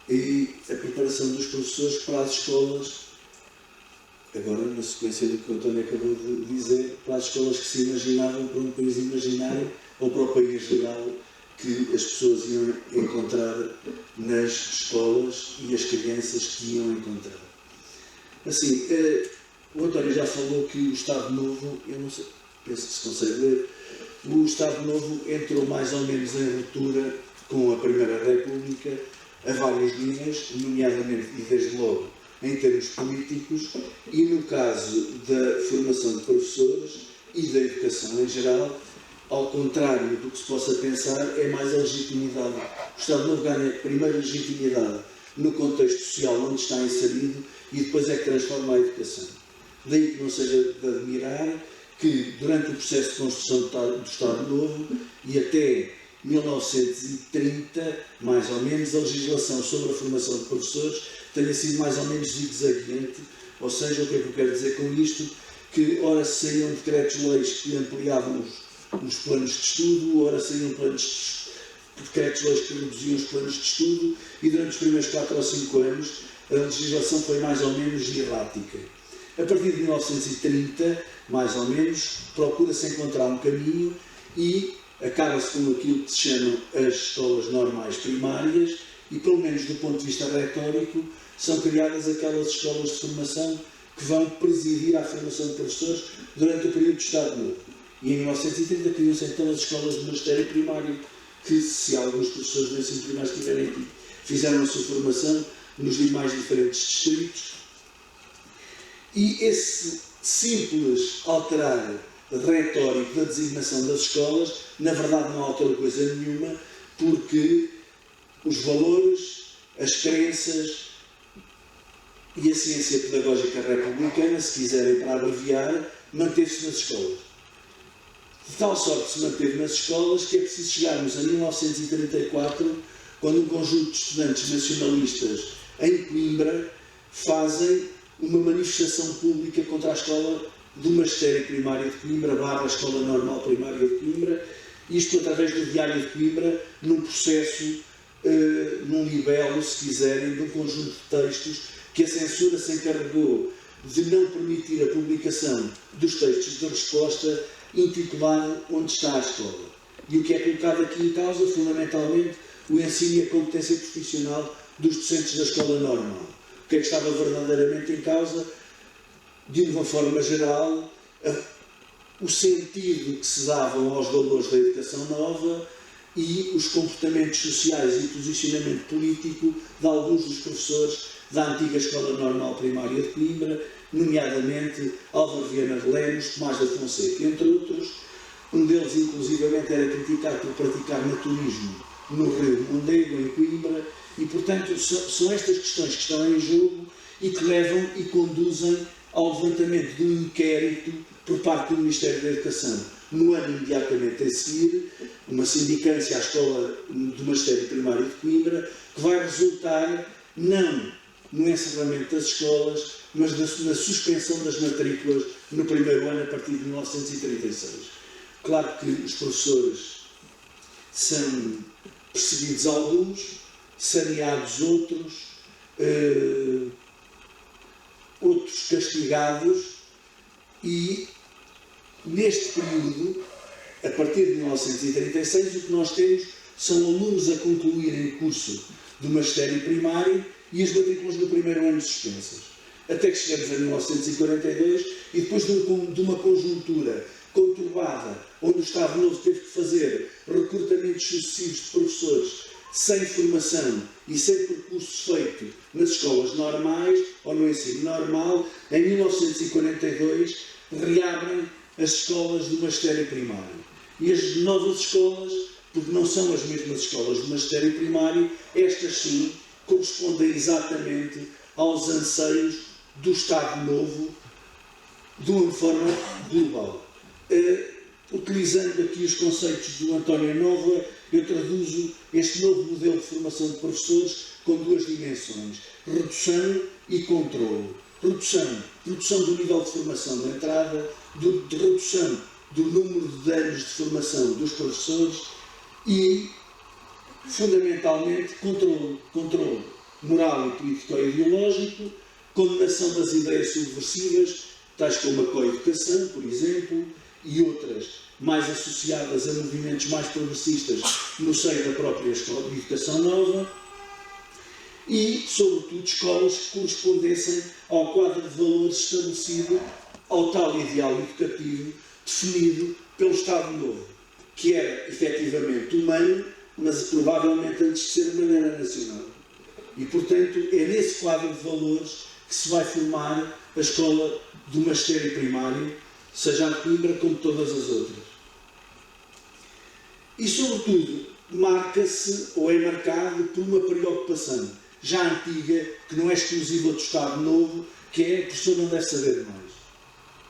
e a preparação dos professores para as escolas, agora na sequência do que o António acabou de dizer, para as escolas que se imaginavam, para um país imaginário, ou para o país real que as pessoas iam encontrar nas escolas e as crianças que iam encontrar. Assim, o António já falou que o Estado Novo, eu não sei, penso que se consegue ver, o Estado Novo entrou mais ou menos em ruptura com a Primeira República a vários níveis, nomeadamente e desde logo em termos políticos, e no caso da formação de professores e da educação em geral, ao contrário do que se possa pensar, é mais a legitimidade. O Estado Novo ganha primeiro legitimidade no contexto social onde está inserido e depois é que transforma a educação. Daí que não seja de admirar que durante o processo de construção do Estado Novo e até 1930, mais ou menos, a legislação sobre a formação de professores tenha sido mais ou menos zigue-zagueante, ou seja, o que é que eu quero dizer com isto? Que ora saíam decretos-leis que ampliavam os planos de estudo, ora saíam decretos-leis que reduziam os planos de estudo, e durante os primeiros 4 ou 5 anos a legislação foi mais ou menos errática. A partir de 1930, mais ou menos, procura-se encontrar um caminho e acaba-se com aquilo que se chamam as escolas normais primárias e, pelo menos do ponto de vista retórico, são criadas aquelas escolas de formação que vão presidir à formação de professores durante o período do Estado Novo. E em 1930 criam-se então as escolas de magistério primário, que, se alguns professores do ensino primário estiverem aqui, fizeram a sua formação nos mais diferentes distritos. E esse simples alterar retórico da designação das escolas, na verdade não altera coisa nenhuma, porque os valores, as crenças e a ciência pedagógica republicana, se quiserem para abreviar, manteve-se nas escolas. De tal sorte se manteve nas escolas que é preciso chegarmos a 1934, quando um conjunto de estudantes nacionalistas em Coimbra fazem uma manifestação pública contra a escola do Magistério Primário de Coimbra, / Escola Normal Primária de Coimbra, isto através do Diário de Coimbra, num processo, num libelo, se quiserem, de um conjunto de textos que a censura se encarregou de não permitir a publicação dos textos de resposta intitulado Onde está a Escola? E o que é colocado aqui em causa, fundamentalmente, o ensino e a competência profissional dos docentes da Escola Normal. O que é que estava verdadeiramente em causa? De uma forma geral, o sentido que se davam aos valores da educação nova e os comportamentos sociais e o posicionamento político de alguns dos professores da antiga Escola Normal Primária de Coimbra, nomeadamente Álvaro Viana de Lemos, Tomás da Fonseca, entre outros. Um deles, inclusivamente, era criticado por praticar naturismo no Rio Mondego, em Coimbra, e, portanto, são estas questões que estão em jogo e que levam e conduzem ao levantamento de um inquérito por parte do Ministério da Educação. No ano imediatamente a seguir, uma sindicância à Escola do Magistério Primário de Coimbra, que vai resultar não no encerramento das escolas, mas na suspensão das matrículas no primeiro ano a partir de 1936. Claro que os professores são perseguidos alguns, saneados outros, outros castigados, e neste período, a partir de 1936, o que nós temos são alunos a concluírem o curso do magistério primário e as matrículas no primeiro ano suspensas. Até que chegamos a 1942 e depois de uma conjuntura conturbada, onde o Estado Novo teve que fazer recrutamentos sucessivos de professores sem formação e sem percurso feito nas escolas normais ou no ensino normal, em 1942 reabrem as escolas do magistério primário. E as novas escolas porque não são as mesmas escolas de magistério primário, estas sim correspondem exatamente aos anseios do Estado Novo de uma forma global. Utilizando aqui os conceitos do António Nova, eu traduzo este novo modelo de formação de professores com duas dimensões: redução e controle. Redução do nível de formação de entrada, de redução do número de anos de formação dos professores e, fundamentalmente, controle moral e político-ideológico, condenação das ideias subversivas, tais como a coeducação, por exemplo, e outras mais associadas a movimentos mais progressistas no seio da própria escola de educação nova, e, sobretudo, escolas que correspondessem ao quadro de valores estabelecido, ao tal ideal educativo definido pelo Estado Novo, que era efetivamente humano, mas provavelmente antes de ser de maneira nacional. E, portanto, é nesse quadro de valores que se vai formar a escola do magistério primário, seja a de Coimbra como todas as outras. E, sobretudo, marca-se ou é marcado por uma preocupação já antiga, que não é exclusiva do Estado Novo, que é: o professor não deve saber demais.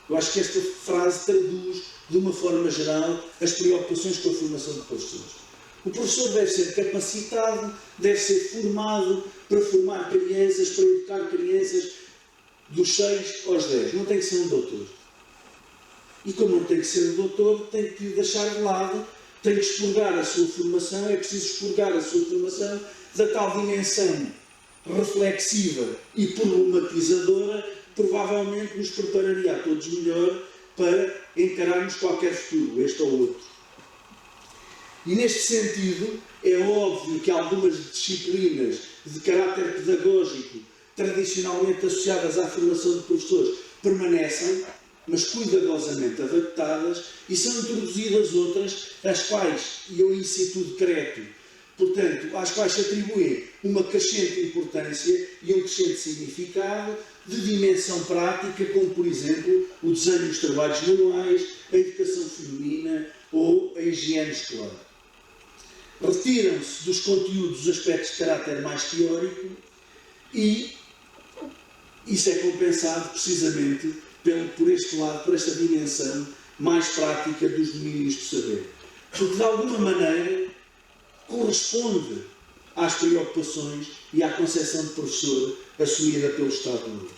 Eu acho que esta frase traduz, de uma forma geral, as preocupações com a formação de professores. O professor deve ser capacitado, deve ser formado para formar crianças, para educar crianças dos 6 aos 10. Não tem que ser um doutor. E como não tem que ser um doutor, tem que deixar de lado, tem que expurgar a sua formação, é preciso expurgar a sua formação da tal dimensão reflexiva e problematizadora, provavelmente nos prepararia a todos melhor para encararmos qualquer futuro, este ou outro. E neste sentido, é óbvio que algumas disciplinas de caráter pedagógico tradicionalmente associadas à formação de professores permanecem, mas cuidadosamente adaptadas, e são introduzidas outras, as quais, e eu em situ decreto, portanto, às quais se atribuem uma crescente importância e um crescente significado de dimensão prática, como, por exemplo, o desenho dos trabalhos manuais, a educação feminina ou a higiene escolar. Retiram-se dos conteúdos os aspectos de caráter mais teórico e isso é compensado precisamente por este lado, por esta dimensão mais prática dos domínios do saber. Porque, de alguma maneira, corresponde às preocupações e à concepção de professor assumida pelo Estado Novo.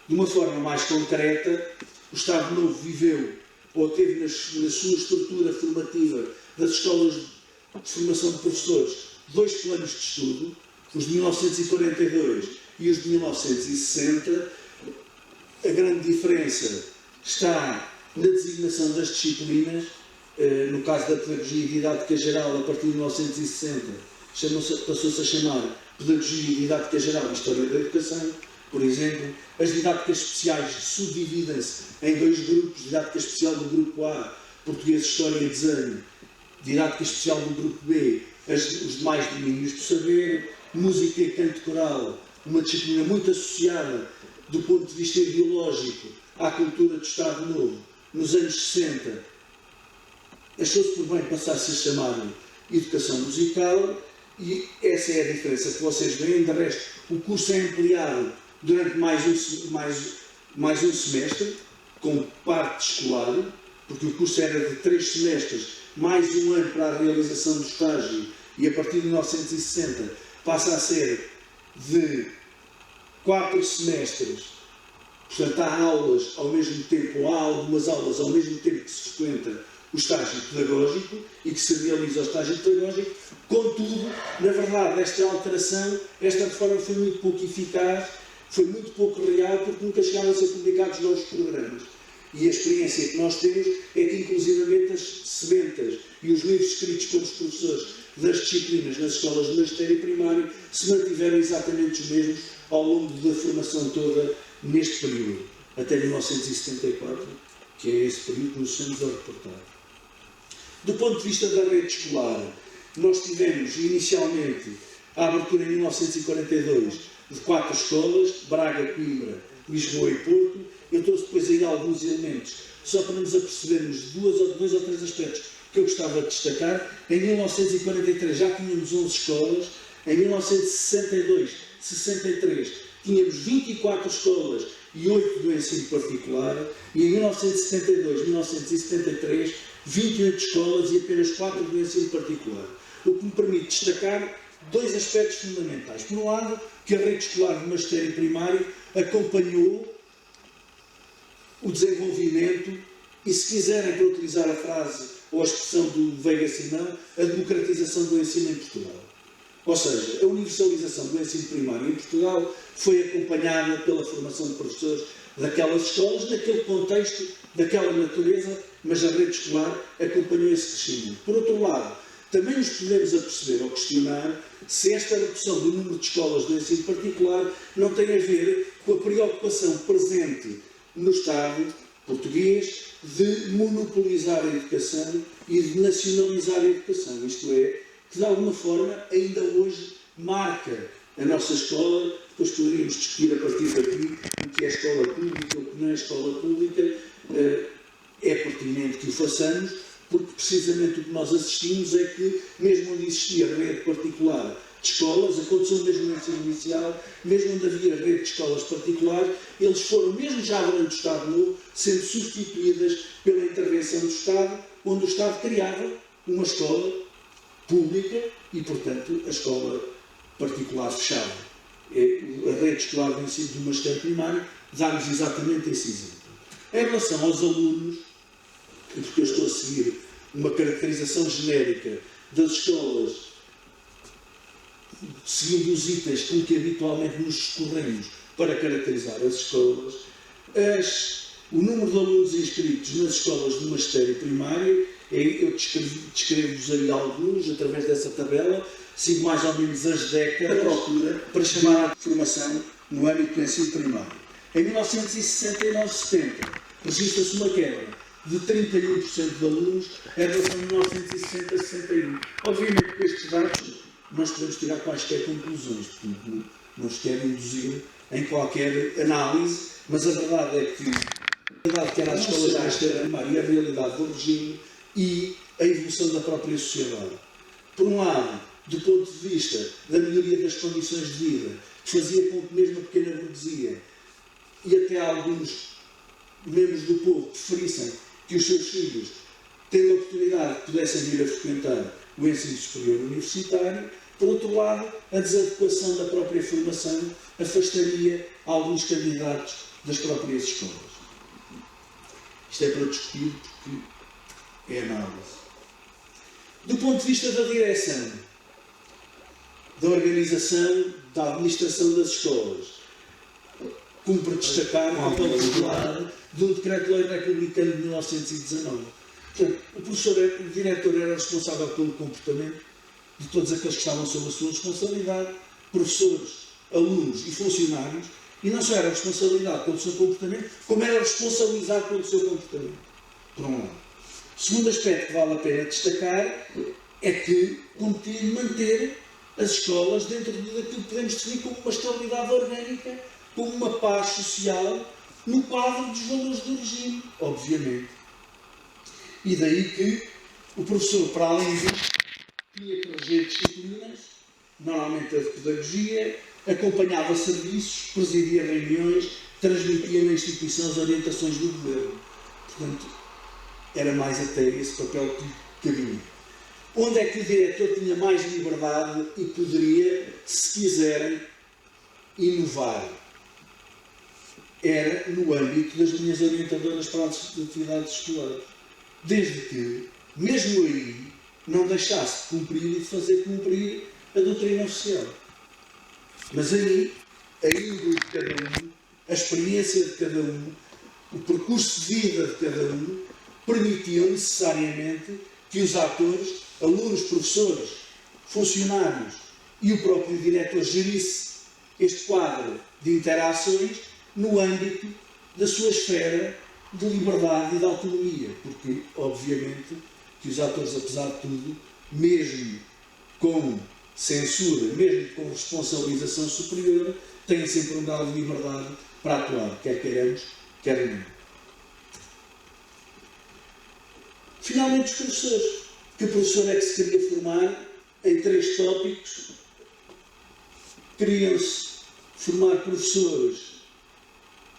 De uma forma mais concreta, o Estado Novo viveu, ou teve na sua estrutura formativa das escolas de formação de professores, 2 planos de estudo, os de 1942 e os de 1960. A grande diferença está na designação das disciplinas. No caso da Pedagogia e Didática Geral, a partir de 1960, passou-se a chamar Pedagogia e Didática Geral e História da Educação, por exemplo. As didáticas especiais subdividem-se em 2 grupos: didática especial do grupo A, Português, História e Desenho; didática especial do grupo B, os demais domínios do saber; música e canto coral, uma disciplina muito associada do ponto de vista ideológico à cultura do Estado Novo. Nos anos 60, achou-se por bem passar-se a chamar Educação Musical, e essa é a diferença que vocês veem. De resto, o curso é ampliado durante mais um semestre, com parte escolar, porque o curso era de 3 semestres, mais um ano para a realização do estágio, e a partir de 1960 passa a ser de 4 semestres. Portanto, há aulas ao mesmo tempo, ou há algumas aulas ao mesmo tempo que se frequenta o estágio pedagógico e que se realiza o estágio pedagógico. Contudo, na verdade, esta alteração, esta reforma foi muito pouco eficaz, foi muito pouco real, porque nunca chegaram a ser publicados novos programas. E a experiência que nós temos é que, inclusivamente, as sementas e os livros escritos pelos professores das disciplinas nas escolas de magistério primário se mantiveram exatamente os mesmos ao longo da formação toda neste período, até 1974, que é esse período que nos estamos a reportar. Do ponto de vista da rede escolar, nós tivemos inicialmente a abertura em 1942 de 4 escolas: Braga, Coimbra, Lisboa e Porto. Eu trouxe depois aí alguns elementos, só para nos apercebermos de 2 ou 3 aspectos que eu gostava de destacar. Em 1943 já tínhamos 11 escolas, em 1962, 63, tínhamos 24 escolas e 8 do ensino particular, e em 1972, 1973, 28 escolas e apenas 4 do ensino particular. O que me permite destacar dois aspectos fundamentais. Por um lado, que a rede escolar do magistério primário acompanhou o desenvolvimento e, se quiserem, para utilizar a frase ou a expressão do Veiga Simão, a democratização do ensino em Portugal. Ou seja, a universalização do ensino primário em Portugal foi acompanhada pela formação de professores daquelas escolas, naquele contexto, daquela natureza, mas a rede escolar acompanhou esse crescimento. Por outro lado, também nos podemos aperceber ou questionar se esta redução do número de escolas do ensino particular não tem a ver com a preocupação presente no Estado português de monopolizar a educação e de nacionalizar a educação. Isto é, que de alguma forma ainda hoje marca a nossa escola. Depois poderíamos discutir a partir daqui o que é escola pública, o que não é escola pública. É pertinente que o façamos, porque precisamente o que nós assistimos é que, mesmo onde existia rede particular de escolas, aconteceu mesmo no ensino inicial, mesmo onde havia rede de escolas particulares, eles foram, mesmo já durante o Estado Novo, sendo substituídas pela intervenção do Estado, onde o Estado criava uma escola pública e, portanto, a escola particular fechava. A rede escolar do ensino do magistério primário dá-nos exatamente esse exemplo. Em relação aos alunos, porque eu estou a seguir uma caracterização genérica das escolas, seguindo os itens com que habitualmente nos escorremos para caracterizar as escolas, o número de alunos inscritos nas escolas do magistério primário, eu descrevo-vos aí alguns, através dessa tabela, sigo mais ou menos as décadas à procura para chamar à formação no âmbito do ensino primário. Em 1969-70, registra-se uma quebra de 31% de alunos em relação a 1960-61. Obviamente que estes dados nós podemos tirar quaisquer conclusões, portanto não os quero induzir em qualquer análise, mas a verdade é que a realidade que era as escolas do magistério primário e a realidade do regime e a evolução da própria sociedade. Por um lado, do ponto de vista da melhoria das condições de vida, que fazia com que mesmo a pequena burguesia e até alguns membros do povo preferissem que os seus filhos, tendo a oportunidade, pudessem vir a frequentar o ensino superior universitário. Por outro lado, a desadequação da própria formação afastaria alguns candidatos das próprias escolas. Isto é para discutir, porque é análise. Do ponto de vista da direção, da organização, da administração das escolas, cumpre destacar o papel titular de um decreto-lei republicano de 1919. Portanto, o diretor era responsável pelo comportamento de todos aqueles que estavam sob a sua responsabilidade, professores, alunos e funcionários, e não só era responsabilidade pelo seu comportamento, como era responsabilizado pelo seu comportamento. Por um lado. O segundo aspecto que vale a pena destacar é que competia manter as escolas dentro daquilo que podemos definir como uma estabilidade orgânica, como uma paz social, no quadro dos valores do regime, obviamente. E daí que o professor, para além disso, tinha que reger disciplinas, normalmente a de pedagogia, acompanhava serviços, presidia reuniões, transmitia na instituição as orientações do governo. Portanto, era mais até esse papel que cabia. Onde é que o diretor tinha mais liberdade e poderia, se quiserem, inovar? Era no âmbito das linhas orientadoras para as atividades escolares. Desde que, mesmo aí, não deixasse de cumprir e de fazer cumprir a doutrina oficial. Mas aí, a índole de cada um, a experiência de cada um, o percurso de vida de cada um, permitiam necessariamente que os atores, alunos, professores, funcionários e o próprio diretor gerisse este quadro de interações no âmbito da sua esfera de liberdade e de autonomia, porque, obviamente, que os atores, apesar de tudo, mesmo com censura, mesmo com responsabilização superior, têm sempre um grau de liberdade para atuar, quer queiramos, quer não. Finalmente, os professores. que professor é que se queria formar em 3 tópicos. Queriam-se formar professores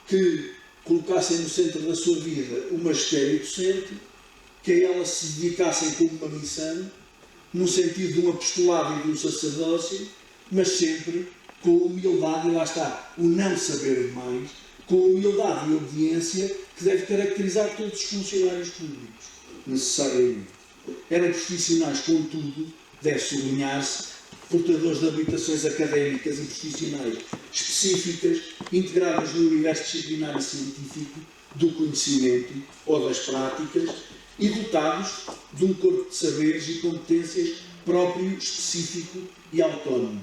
que colocassem no centro da sua vida o magistério docente, que a ela se dedicassem como uma missão, no sentido de um apostolado e de um sacerdócio, mas sempre com humildade, e lá está, o não saber demais, com humildade e obediência que deve caracterizar todos os funcionários públicos, necessariamente. Eram profissionais, contudo, deve sublinhar-se, portadores de habilitações académicas e profissionais específicas, integradas no universo disciplinar e científico do conhecimento ou das práticas e dotados de um corpo de saberes e competências próprio, específico e autónomo.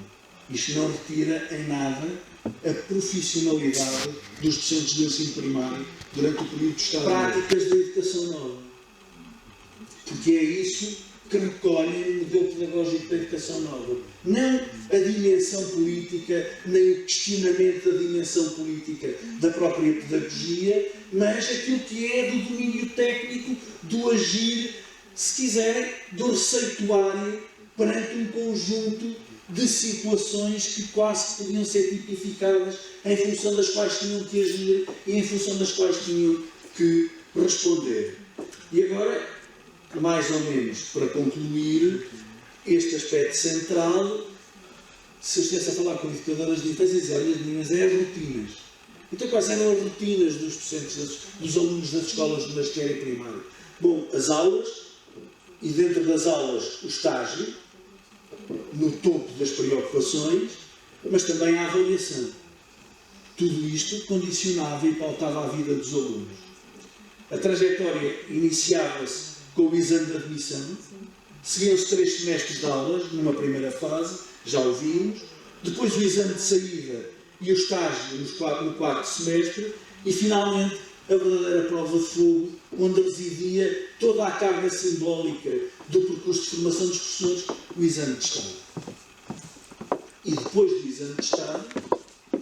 Isto não retira em nada a profissionalidade dos docentes do ensino primário durante o período de Estado. Práticas da educação nova. Porque é isso que recolhe o modelo pedagógico da educação nova. Não a dimensão política, nem o questionamento da dimensão política da própria pedagogia, mas aquilo que é do domínio técnico, do agir, se quiserem, do receituário perante um conjunto de situações que quase que podiam ser tipificadas em função das quais tinham que agir e em função das quais tinham que responder. E agora, mais ou menos, para concluir este aspecto central, se eu estivesse a falar com educadoras de infância, dizia, olha, meninas, é as rotinas. Então, quais eram as rotinas dos docentes, dos alunos das escolas de magistério primário? Bom, as aulas, e dentro das aulas o estágio, no topo das preocupações, mas também a avaliação. Tudo isto condicionava e pautava a vida dos alunos. A trajetória iniciava-se com o exame de admissão, seguiam-se 3 semestres de aulas, numa primeira fase, já o vimos, depois o exame de saída e o estágio no 4º semestre, e finalmente a verdadeira prova de fogo, onde residia toda a carga simbólica do percurso de formação dos professores, o exame de Estado. E depois do exame de Estado,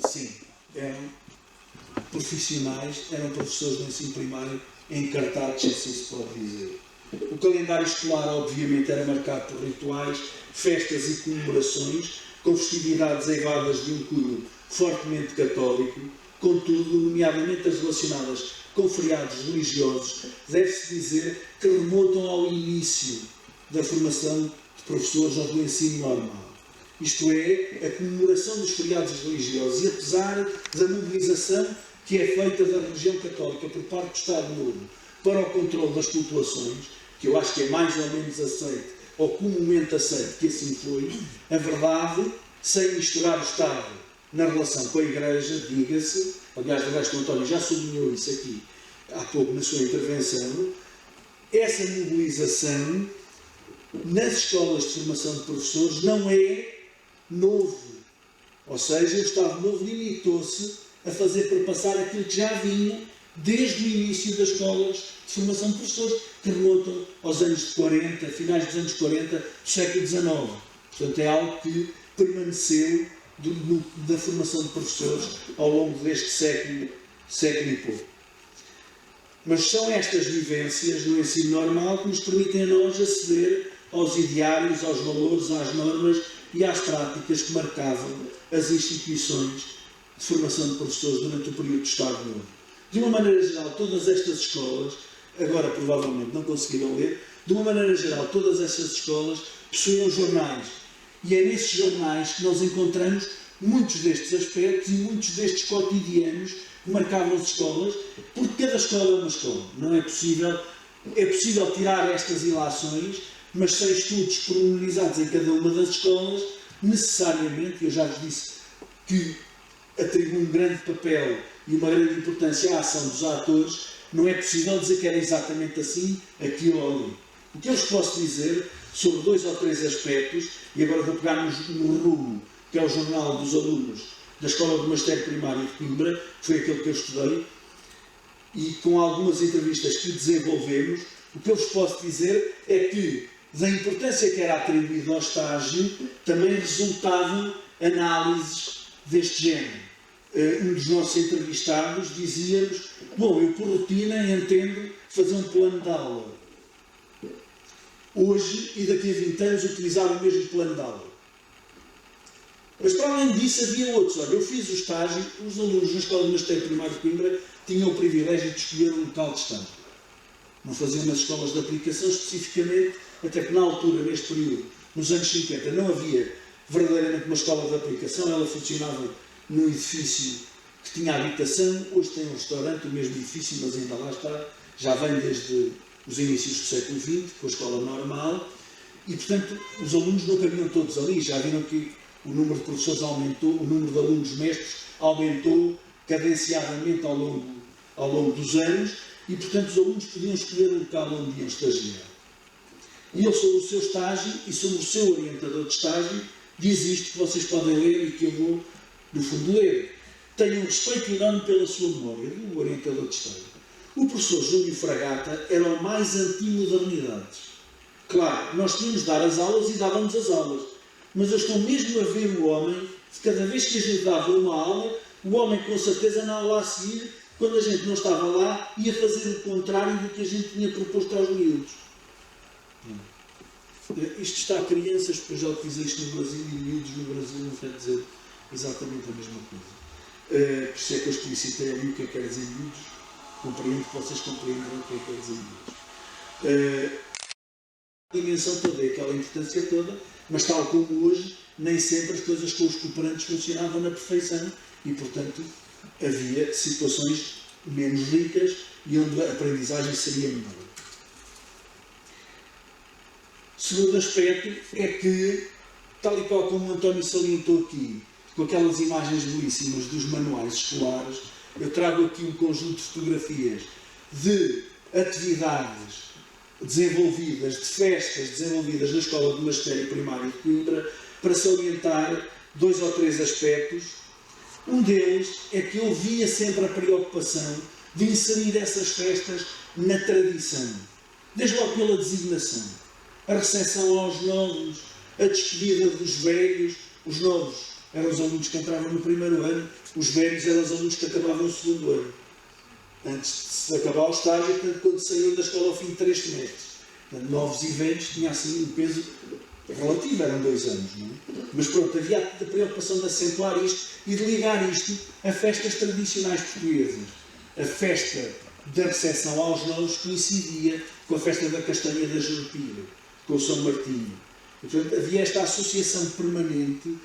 sim, eram profissionais, eram professores do ensino primário encartados, se assim se pode dizer. O calendário escolar, obviamente, era marcado por rituais, festas e comemorações, com festividades eivadas de um cunho fortemente católico. Contudo, nomeadamente as relacionadas com feriados religiosos, deve-se dizer que remontam ao início da formação de professores ou do ensino normal. Isto é, a comemoração dos feriados religiosos, e apesar da mobilização que é feita da religião católica por parte do Estado Novo para o controle das populações, que eu acho que é mais ou menos aceito, ou comumente aceito que assim foi, a verdade, sem misturar o Estado na relação com a Igreja, diga-se, aliás, o resto do António já sublinhou isso aqui há pouco na sua intervenção, essa mobilização nas escolas de formação de professores não é novo. Ou seja, o Estado Novo limitou-se a fazer perpassar aquilo que já vinha desde o início das escolas de formação de professores, que remontam aos anos de 40, finais dos anos 40 do século XIX. Portanto, é algo que permaneceu da formação de professores ao longo deste século e pouco. Mas são estas vivências no ensino normal que nos permitem a nós aceder aos ideários, aos valores, às normas e às práticas que marcavam as instituições de formação de professores durante o período do Estado Novo. De uma maneira geral, todas estas escolas, agora provavelmente não conseguiram ler, de uma maneira geral, todas estas escolas possuíam jornais. E é nesses jornais que nós encontramos muitos destes aspectos e muitos destes cotidianos que marcavam as escolas, porque cada escola é uma escola. Não é possível, é possível tirar estas ilações, mas sem estudos pormenorizados em cada uma das escolas, necessariamente, eu já vos disse que atribuo um grande papel e uma grande importância à ação dos atores, não é possível dizer que era exatamente assim, aquilo ou ali. O que eu vos posso dizer sobre 2 ou 3 aspectos, e agora vou pegar no rumo, que é o jornal dos alunos da Escola de Magistério Primário de Coimbra, que foi aquele que eu estudei, e com algumas entrevistas que desenvolvemos, o que eu vos posso dizer é que, da importância que era atribuída ao estágio, também resultavam análises deste género. Um dos nossos entrevistados dizia-nos, bom, eu por rotina entendo fazer um plano de aula. hoje e daqui a 20 anos utilizar o mesmo plano de aula. Mas para além disso havia outros. Olha, eu fiz o estágio, os alunos na Escola de Magistério Primário de Coimbra tinham o privilégio de escolher um local de estágio. Não faziam nas escolas de aplicação especificamente, até que na altura, neste período, nos anos 50, não havia verdadeiramente uma escola de aplicação, ela funcionava num edifício que tinha habitação, hoje tem um restaurante, o mesmo edifício, mas ainda lá está, já vem desde os inícios do século XX, com a escola normal, e portanto os alunos não cabiam todos ali, já viram que o número de professores aumentou, o número de alunos mestres aumentou cadenciadamente ao longo dos anos, e portanto os alunos podiam escolher o local onde iam estagiar. E eu sou o seu estágio e sou o seu orientador de estágio, diz isto que vocês podem ler e que eu vou, no fundo, ler. Tenho um respeito enorme pela sua memória, do orientador de estágio. O professor Júlio Fragata era o mais anti-modernidades. Claro, nós tínhamos de dar as aulas e dávamos as aulas, mas eu estou mesmo a ver o homem, cada vez que a gente dava uma aula, o homem com certeza na aula a seguir, quando a gente não estava lá, ia fazer o contrário do que a gente tinha proposto aos miúdos. Isto está a crianças, porque eu já utilizei isto no Brasil, e miúdos no Brasil não quer dizer exatamente a mesma coisa. Por isso é que eu explicitei ali o que é que quer dizer miúdos, compreendo que vocês compreendam o que é que quer dizer miúdos. A dimensão toda, aquela importância toda, mas tal como hoje, nem sempre as coisas com os cooperantes funcionavam na perfeição e, portanto, havia situações menos ricas e onde a aprendizagem seria menor. Segundo aspecto é que, tal e qual como o António salientou aqui, com aquelas imagens belíssimas dos manuais escolares, eu trago aqui um conjunto de fotografias de atividades desenvolvidas, de festas desenvolvidas na Escola de Magistério Primário de Coimbra, para salientar 2 ou 3 aspectos. Um deles é que eu via sempre a preocupação de inserir essas festas na tradição, desde logo pela designação, a recepção aos novos, a despedida dos velhos. Os novos eram os alunos que entravam no primeiro ano, os velhos eram os alunos que acabavam no segundo ano, antes de acabar o estágio, portanto, quando saíam da escola ao fim de 3 semestres. Portanto, novos e velhos tinha assim um peso relativo, eram 2 anos, não é? Mas pronto, havia a preocupação de acentuar isto e de ligar isto a festas tradicionais portuguesas. A festa da recepção aos novos coincidia com a festa da Castanha da Jurupira, com o São Martinho. E, portanto, havia esta associação permanente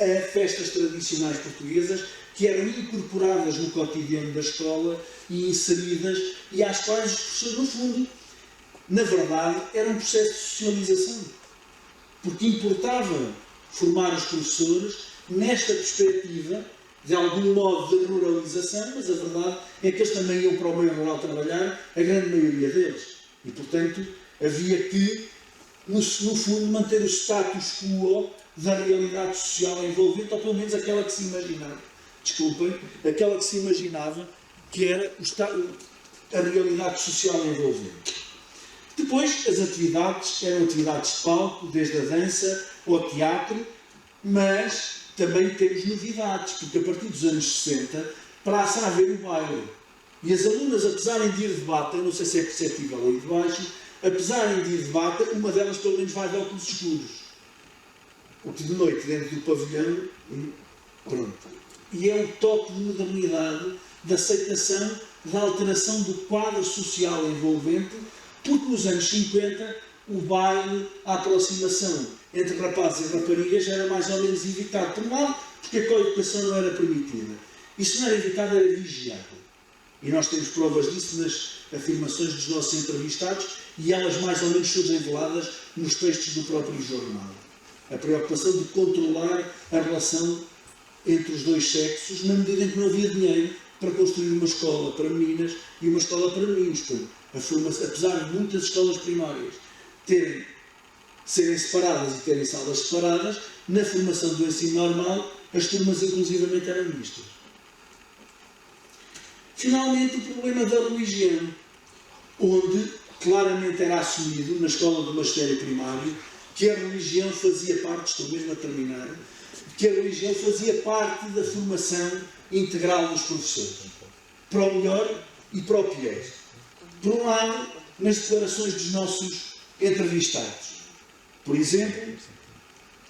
a festas tradicionais portuguesas que eram incorporadas no cotidiano da escola e inseridas, e às quais os professores, no fundo, na verdade, era um processo de socialização. Porque importava formar os professores nesta perspectiva, de algum modo, de ruralização, mas a verdade é que eles também iam para o meio rural trabalhar, a grande maioria deles. E, portanto, havia que, no fundo, manter o status quo da realidade social envolvente, ou pelo menos aquela que se imaginava. Desculpem, aquela que se imaginava que era a realidade social envolvente. Depois, as atividades eram atividades de palco, desde a dança ao teatro, mas também temos novidades, porque a partir dos anos 60 passa a haver o baile. E as alunas, apesar de ir de bata, não sei se é perceptível aí de baixo, apesar de ir de bata, uma delas pelo menos vai de óculos escuros. O que de noite, dentro do pavilhão, pronto. E é um toque de modernidade, de aceitação, da alteração do quadro social envolvente, porque nos anos 50 o baile, a aproximação entre rapazes e raparigas era mais ou menos evitado. Por um lado, porque a coeducação não era permitida. Isso não era evitado, era vigiado. E nós temos provas disso nas afirmações dos nossos entrevistados, e elas mais ou menos surgem veladas nos textos do próprio jornal. A preocupação de controlar a relação entre os 2 sexos, na medida em que não havia dinheiro para construir uma escola para meninas e uma escola para meninos. Portanto, a formação, apesar de muitas escolas primárias serem separadas e terem salas separadas, na formação do ensino normal, as turmas inclusivamente eram mistas. Finalmente, o problema da religião, onde claramente era assumido, na escola do magistério primário, que a religião fazia parte, estou mesmo a terminar, que a religião fazia parte da formação integral dos professores, para o melhor e para o pior. Por um lado, nas declarações dos nossos entrevistados. Por exemplo,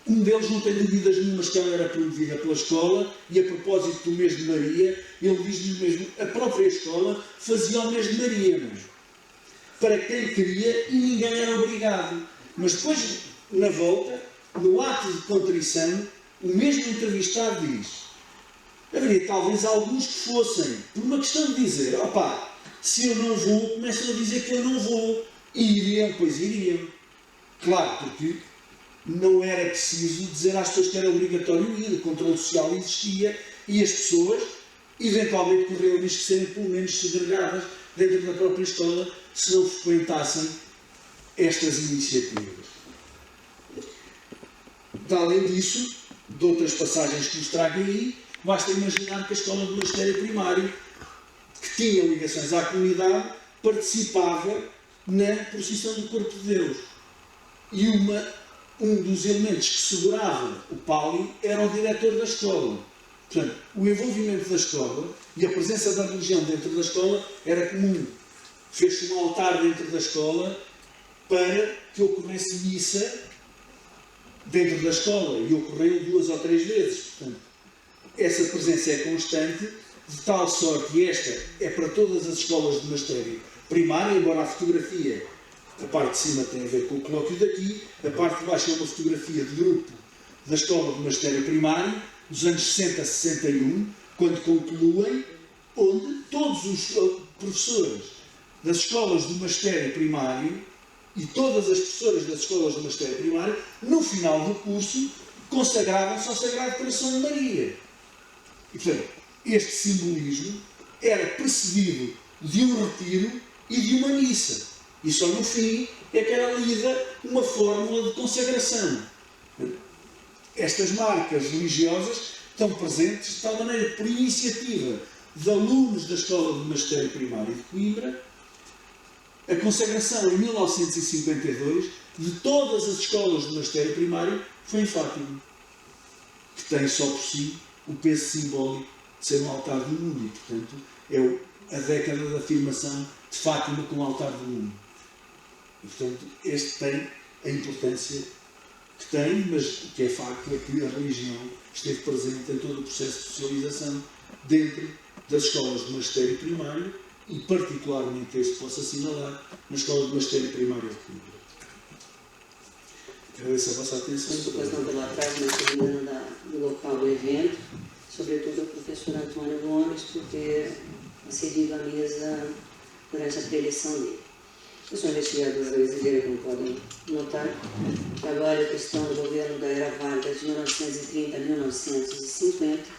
um deles não tem dúvidas nenhumas que ela era promovida pela escola, e a propósito do mês de Maria, ele diz-nos mesmo, a própria escola fazia o mês de Maria mesmo, para quem queria, e ninguém era obrigado. Mas depois, na volta, no ato de contrição, o mesmo entrevistado diz: haveria talvez alguns que fossem, por uma questão de dizer, opá, se eu não vou, começam a dizer que eu não vou, e iriam, pois iriam. Claro, porque não era preciso dizer às pessoas que era obrigatório ir, o controle social existia, e as pessoas, eventualmente, corriam o risco de serem, pelo menos, segregadas dentro da própria escola, se não frequentassem estas iniciativas. Além disso, de outras passagens que vos trago aí, basta imaginar que a escola do magistério primário, que tinha ligações à comunidade, participava na procissão do Corpo de Deus. E um dos elementos que segurava o pálio era o diretor da escola. Portanto, o envolvimento da escola e a presença da religião dentro da escola era comum. Fez-se um altar dentro da escola para que ocorresse missa dentro da escola, e ocorreu 2 ou 3 vezes. Portanto, essa presença é constante, de tal sorte que esta é para todas as escolas de magistério primário, embora a fotografia, a parte de cima tem a ver com o colóquio daqui, a parte de baixo é uma fotografia de grupo da escola de magistério primário, dos anos 60 a 61, quando concluem, onde todos os professores das escolas do magistério primário e todas as professoras das escolas do magistério primário, no final do curso, consagravam-se ao Sagrado Coração de Maria. E, portanto, este simbolismo era precedido de um retiro e de uma missa. E só no fim é que era lida uma fórmula de consagração. Estas marcas religiosas estão presentes de tal maneira que, por iniciativa de alunos da Escola de Magistério Primário de Coimbra, a consagração em 1952 de todas as escolas de magistério primário foi em Fátima, que tem só por si o peso simbólico de ser um altar do mundo, e, portanto, é a década da afirmação de Fátima como altar do mundo. E, portanto, este tem a importância que tem, mas o que é facto é que a religião esteve presente em todo o processo de socialização dentro das escolas de magistério primário, e particularmente este posso assinalar na Escola de Magistério Primário de Coimbra. Agradeço a vossa atenção. Depois não pelo atraso na chegada do local do evento, sobretudo ao professor Antônio Gomes, por ter acedido à mesa durante a preleção dele. Eu sou investigadora brasileira, como podem notar, trabalho a questão do governo da Era Vargas de 1930 a 1950,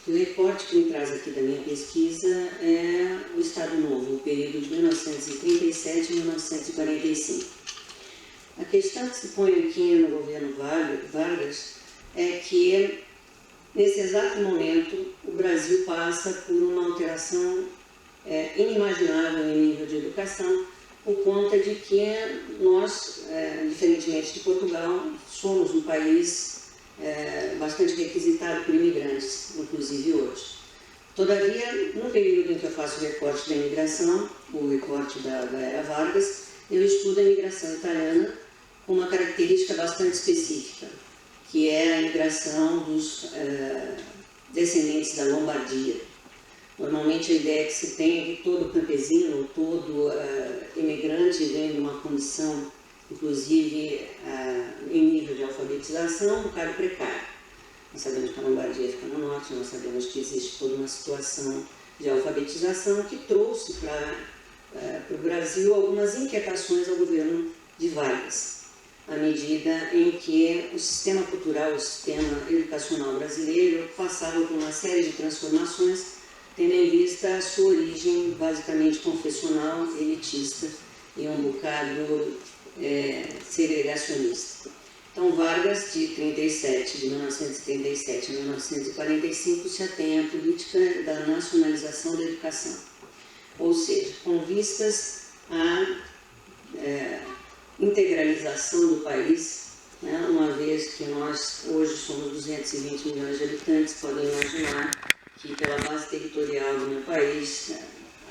e o recorte que me traz aqui da minha pesquisa é o Estado Novo, o período de 1937 a 1945. A questão que se põe aqui no governo Vargas é que, nesse exato momento, o Brasil passa por uma alteração inimaginável em nível de educação, por conta de que nós, diferentemente de Portugal, somos um país bastante requisitado por imigrantes, inclusive hoje. Todavia, no período em que eu faço o recorte da imigração, o recorte da Era Vargas, eu estudo a imigração italiana com uma característica bastante específica, que é a imigração dos descendentes da Lombardia. Normalmente a ideia que se tem é que todo campesino, todo imigrante vem de uma condição, inclusive em nível de alfabetização, um bocado precário. Nós sabemos que a Lombardia fica no norte, nós sabemos que existe toda uma situação de alfabetização que trouxe para o Brasil algumas inquietações ao governo de Vargas, à medida em que o sistema cultural, o sistema educacional brasileiro passava por uma série de transformações, tendo em vista a sua origem basicamente confessional, elitista e um bocado segregacionista. Então, Vargas, de 1937 a 1945, se atém à política da nacionalização da educação, ou seja, com vistas à integralização do país, né, uma vez que nós hoje somos 220 milhões de habitantes, podem imaginar que pela base territorial do meu país,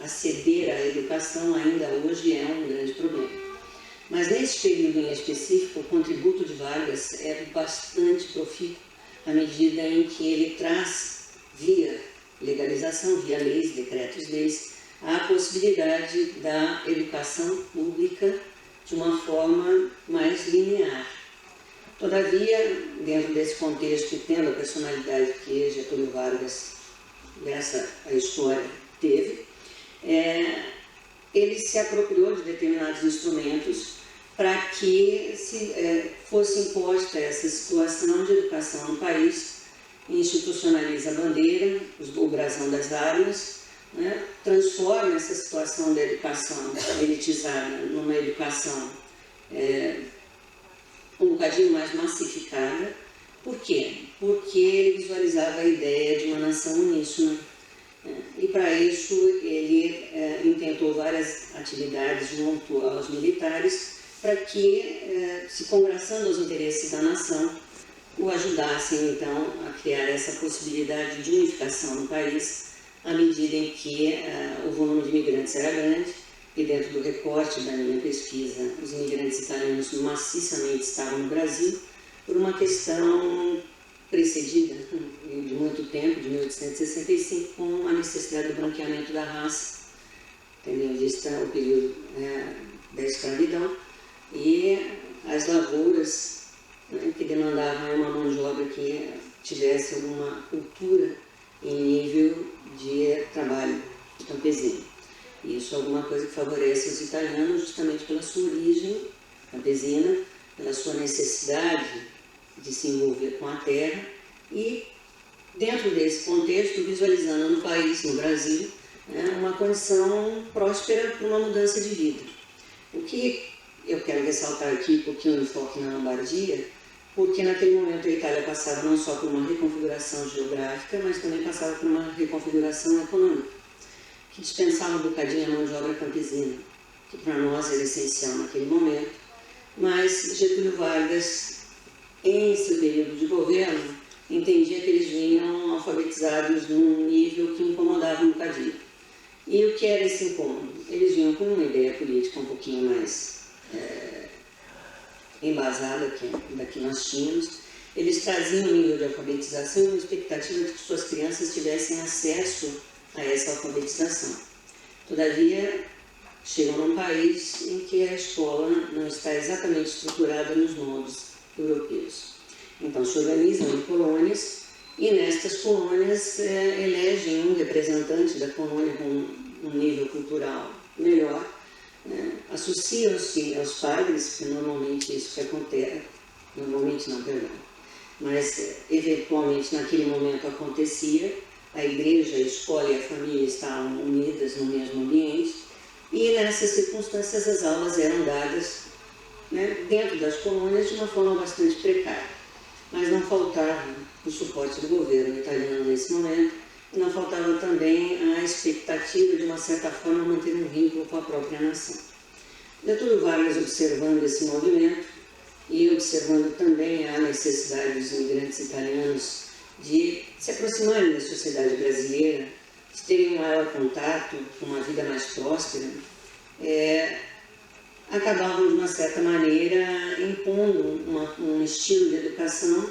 aceder à educação ainda hoje é um grande problema. Mas nesse período em específico, o contributo de Vargas é bastante profícuo, à medida em que ele traz, via legalização, via leis, decretos-leis, a possibilidade da educação pública de uma forma mais linear. Todavia, dentro desse contexto e tendo a personalidade que Getúlio Vargas, dessa a história, teve, ele se apropriou de determinados instrumentos para que fosse imposta essa situação de educação no país, institucionaliza a bandeira, o brasão das armas, né, transforma essa situação da educação elitizada numa educação um bocadinho mais massificada. Por quê? Porque ele visualizava a ideia de uma nação uníssona. E para isso ele intentou várias atividades junto aos militares para que, se congraçando aos interesses da nação, o ajudassem então a criar essa possibilidade de unificação no país, à medida em que o volume de imigrantes era grande, e dentro do recorte da minha pesquisa, os imigrantes italianos maciçamente estavam no Brasil, por uma questão precedida de muito tempo, de 1865, com a necessidade do branqueamento da raça, tendo em vista o período da escravidão, e as lavouras, né, que demandavam uma mão de obra que tivesse alguma cultura em nível de trabalho campesino. Isso é alguma coisa que favorece os italianos justamente pela sua origem campesina, pela sua necessidade de se envolver com a terra e, dentro desse contexto, visualizando no país, no Brasil, uma condição próspera para uma mudança de vida. O que eu quero ressaltar aqui, porque eu enfoco na Lombardia, porque naquele momento a Itália passava não só por uma reconfiguração geográfica, mas também passava por uma reconfiguração econômica, que dispensava um bocadinho a mão de obra campesina, que para nós era essencial naquele momento, mas Getúlio Vargas, em seu período de governo, entendia que eles vinham alfabetizados num nível que incomodava um bocadinho. E o que era esse incômodo? Eles vinham com uma ideia política um pouquinho mais embasada da que nós tínhamos. Eles traziam um nível de alfabetização e uma expectativa de que suas crianças tivessem acesso a essa alfabetização. Todavia, chegam num país em que a escola não está exatamente estruturada nos moldes europeus. Então, se organizam em colônias e nestas colônias elegem um representante da colônia com um nível cultural melhor, associam-se aos padres, que normalmente isso que acontece, normalmente não, perdão, mas eventualmente naquele momento acontecia, a igreja, a escola e a família estavam unidas no mesmo ambiente e nessas circunstâncias as aulas eram dadas dentro das colônias de uma forma bastante precária. Mas não faltava o suporte do governo italiano nesse momento, e não faltava também a expectativa de uma certa forma manter um vínculo com a própria nação. Getúlio Vargas, observando esse movimento e observando também a necessidade dos imigrantes italianos de se aproximarem da sociedade brasileira, de terem um maior contato, com uma vida mais próspera, acabavam, de uma certa maneira, impondo um estilo de educação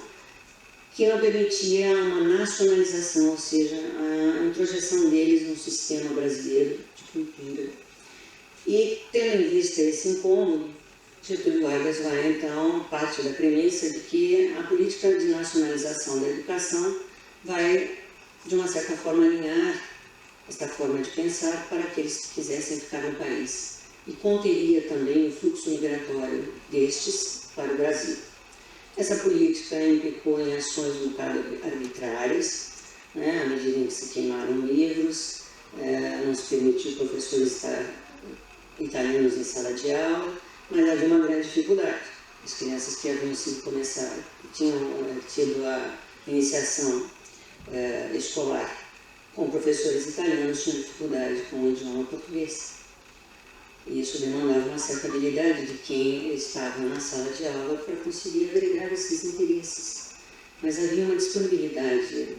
que não permitia uma nacionalização, ou seja, a introjeção deles no sistema brasileiro de cultura. E, tendo em vista esse incômodo, Getúlio Vargas vai, então, parte da premissa de que a política de nacionalização da educação vai, de uma certa forma, alinhar esta forma de pensar para aqueles que quisessem ficar no país. E conteria também o fluxo migratório destes para o Brasil. Essa política implicou em ações um bocado arbitrárias, à medida em que se queimaram livros, não se permitiu professores estar italianos em sala de aula, mas havia uma grande dificuldade. As crianças que haviam tinham tido a iniciação escolar com professores italianos tinham dificuldade com o idioma português. E isso demandava uma certa habilidade de quem estava na sala de aula para conseguir agregar esses interesses. Mas havia uma disponibilidade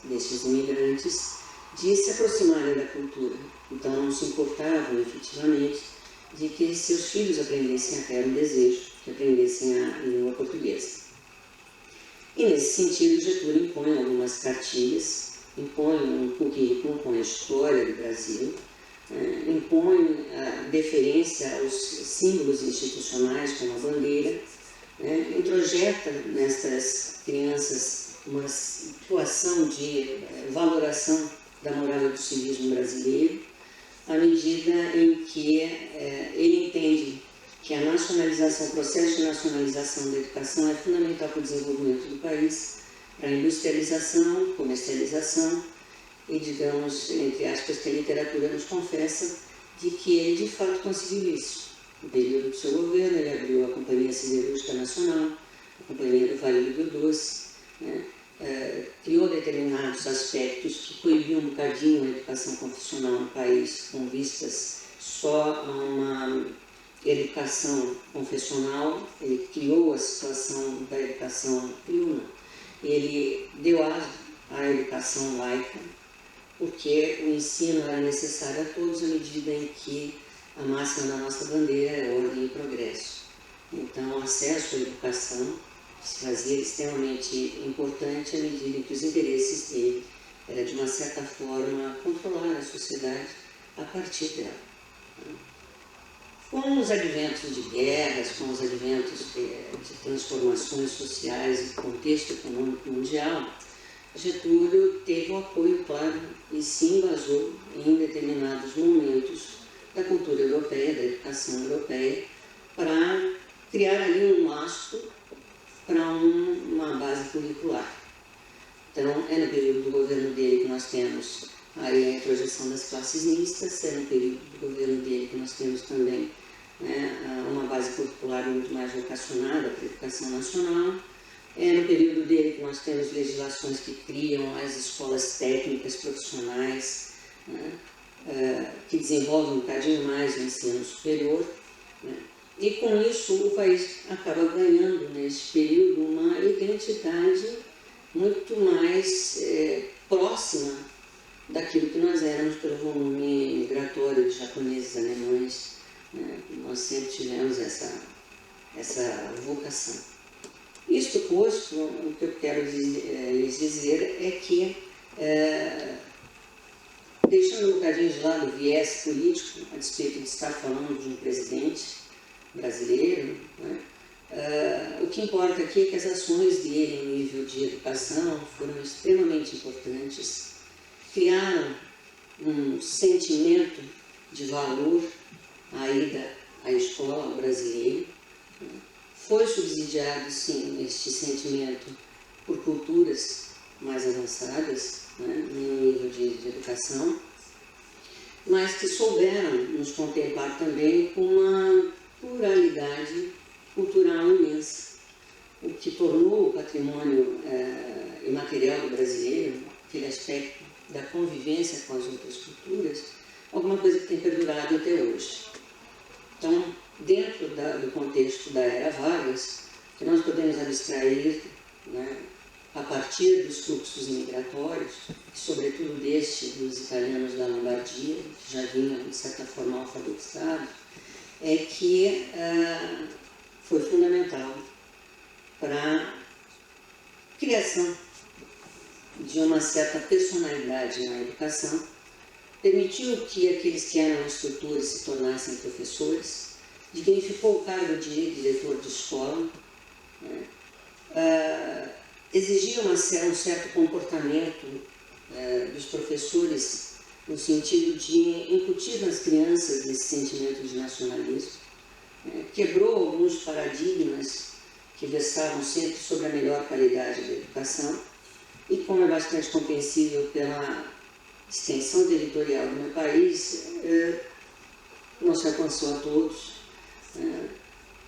destes imigrantes de se aproximarem da cultura. Então não se importavam efetivamente de que seus filhos aprendessem, até era um desejo, que aprendessem a língua portuguesa. E nesse sentido, Getúlio impõe algumas cartilhas, impõe um currículo com a história do Brasil, impõe a deferência aos símbolos institucionais, como a bandeira, introjeta nestas crianças uma situação de valoração da moral e do civismo brasileiro, à medida em que ele entende que a nacionalização, o processo de nacionalização da educação é fundamental para o desenvolvimento do país, para a industrialização, comercialização e, digamos, entre aspas, que a literatura nos confessa de que ele de fato conseguiu isso. No período do seu governo, ele abriu a Companhia Siderúrgica Nacional, a Companhia do Vale do Rio Doce, criou determinados aspectos que coibiam um bocadinho a educação confessional no país, com vistas só a uma educação confessional. Ele criou a situação da educação, ele deu à educação laica, porque o ensino era necessário a todos à medida em que a máxima da nossa bandeira é ordem e progresso. Então, o acesso à educação se fazia extremamente importante à medida em que os interesses dele era, de uma certa forma, controlar a sociedade a partir dela. Com os adventos de guerras, com os adventos de transformações sociais e contexto econômico mundial, Getúlio teve o apoio, claro, e se embasou em determinados momentos da cultura europeia, da educação europeia, para criar ali um mastro para uma base curricular. Então, é no período do governo dele que nós temos aí a projeção das classes mistas, é no período do governo dele que nós temos também uma base curricular muito mais vocacionada para a educação nacional, é no período dele que nós temos legislações que criam as escolas técnicas profissionais, que desenvolvem um bocadinho mais o ensino superior, e com isso o país acaba ganhando nesse período uma identidade muito mais próxima daquilo que nós éramos pelo volume migratório de japoneses, alemães. Nós sempre tivemos essa vocação. Isto posto, o que eu quero lhes dizer é que, deixando um bocadinho de lado o viés político, a despeito de estar falando de um presidente brasileiro, o que importa aqui é que as ações dele em nível de educação foram extremamente importantes, criaram um sentimento de valor à ida à escola, ao brasileiro. Foi subsidiado, sim, este sentimento por culturas mais avançadas, no nível de educação, mas que souberam nos contemplar também com uma pluralidade cultural imensa, o que tornou o patrimônio imaterial do brasileiro, aquele aspecto da convivência com as outras culturas, alguma coisa que tem perdurado até hoje. Então, dentro do contexto da era Vargas, que nós podemos abstrair, a partir dos fluxos imigratórios, sobretudo dos italianos da Lombardia, que já vinham, de certa forma, alfabetizados, é que foi fundamental para a criação de uma certa personalidade na educação, permitiu que aqueles que eram instrutores se tornassem professores, dignificou o cargo de diretor de escola, exigia um certo comportamento dos professores no sentido de incutir nas crianças esse sentimento de nacionalismo, quebrou alguns paradigmas que versavam sempre sobre a melhor qualidade da educação e, como é bastante compreensível pela extensão territorial do meu país, não se alcançou a todos.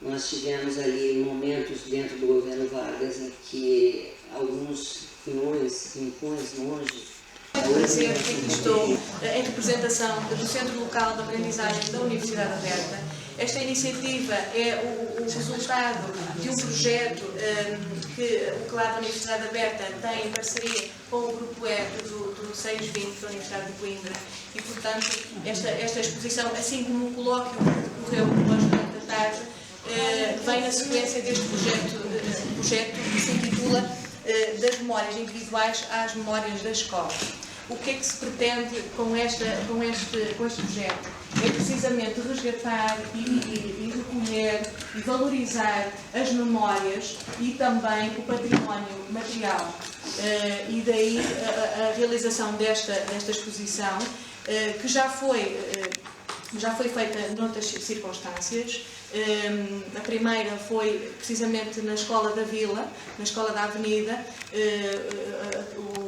Nós tivemos ali momentos dentro do governo Vargas em que alguns rincões longe. Quero dizer que aqui estou em representação do Centro Local de Aprendizagem da Universidade Aberta. Esta iniciativa é o resultado de um projeto que o CLAD da Universidade Aberta tem em parceria com o Grupo E do 620 da Universidade de Coimbra e, portanto, esta exposição, assim como o colóquio que ocorreu vem na sequência deste projeto que se intitula Das Memórias Individuais às Memórias da Escola. O que é que se pretende com este projeto? É precisamente resgatar e recolher e valorizar as memórias e também o património material. E daí a realização desta exposição, que já foi feita noutras circunstâncias. A primeira foi precisamente na Escola da Vila, na Escola da Avenida.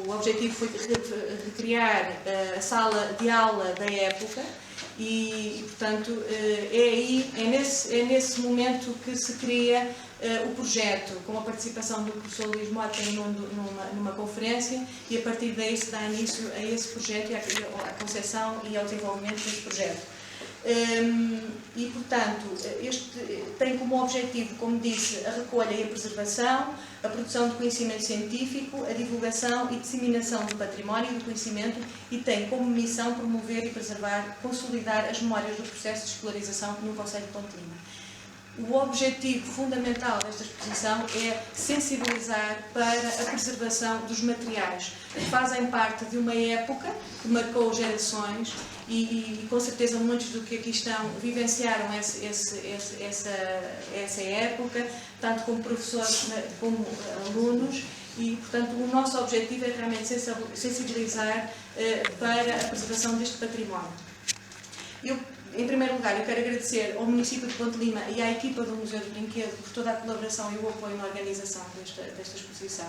O objetivo foi recriar a sala de aula da época e portanto, é nesse momento que se cria o projeto, com a participação do professor Luís Mota numa conferência, e a partir daí se dá início a esse projeto e à concepção e ao desenvolvimento desse projeto. E, portanto, este tem como objetivo, como disse, a recolha e a preservação, a produção de conhecimento científico, a divulgação e disseminação do património e do conhecimento, e tem como missão promover e preservar, consolidar as memórias do processo de escolarização no Concelho de Ponte Lima. O objetivo fundamental desta exposição é sensibilizar para a preservação dos materiais que fazem parte de uma época que marcou gerações e com certeza muitos do que aqui estão vivenciaram essa época, tanto como professores como alunos, e portanto o nosso objetivo é realmente sensibilizar para a preservação deste património. Em primeiro lugar, eu quero agradecer ao município de Ponte Lima e à equipa do Museu do Brinquedo por toda a colaboração e o apoio na organização desta exposição.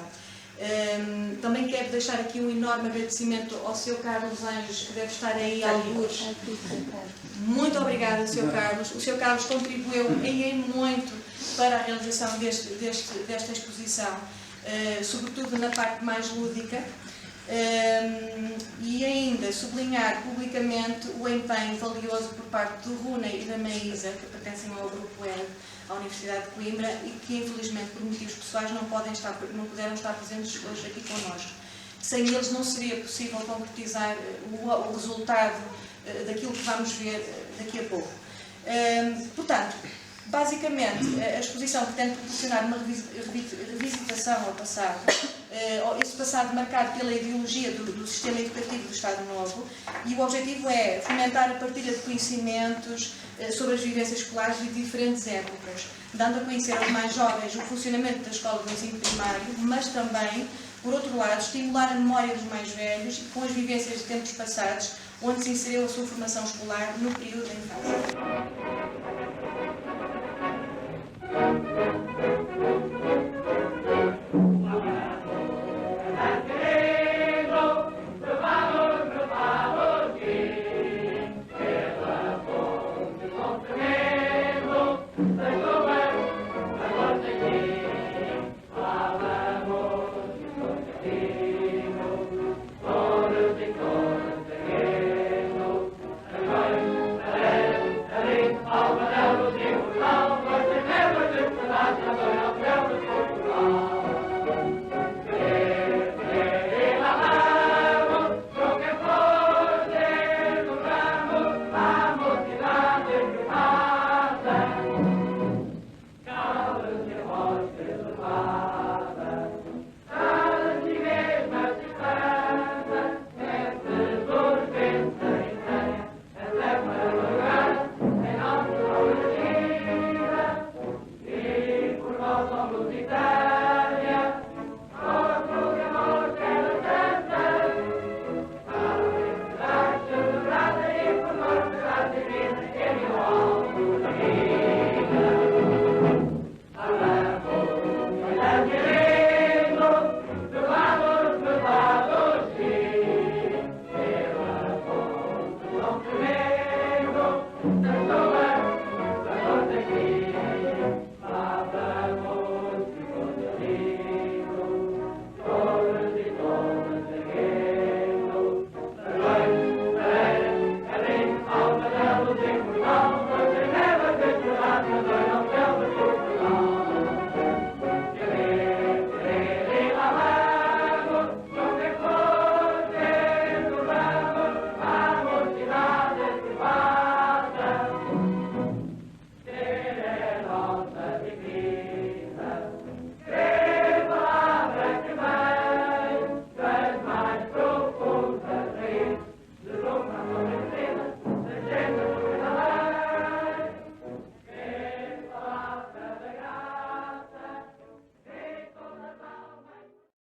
Também quero deixar aqui um enorme agradecimento ao Sr. Carlos Anjos, que deve estar aí a alguns. Muito obrigada, Sr. Carlos. O Sr. Carlos contribuiu muito para a realização desta exposição, sobretudo na parte mais lúdica. E ainda sublinhar publicamente o empenho valioso por parte do Runa e da Maísa, que pertencem ao Grupo L, à Universidade de Coimbra, e que infelizmente por motivos pessoais não puderam estar presentes hoje aqui connosco. Sem eles não seria possível concretizar o resultado daquilo que vamos ver daqui a pouco. Portanto, basicamente, a exposição pretende proporcionar uma revisitação ao passado, esse passado marcado pela ideologia do sistema educativo do Estado Novo, e o objetivo é fomentar a partilha de conhecimentos sobre as vivências escolares de diferentes épocas, dando a conhecer aos mais jovens o funcionamento da escola do ensino primário, mas também, por outro lado, estimular a memória dos mais velhos com as vivências de tempos passados, onde se inseriu a sua formação escolar no período da infância.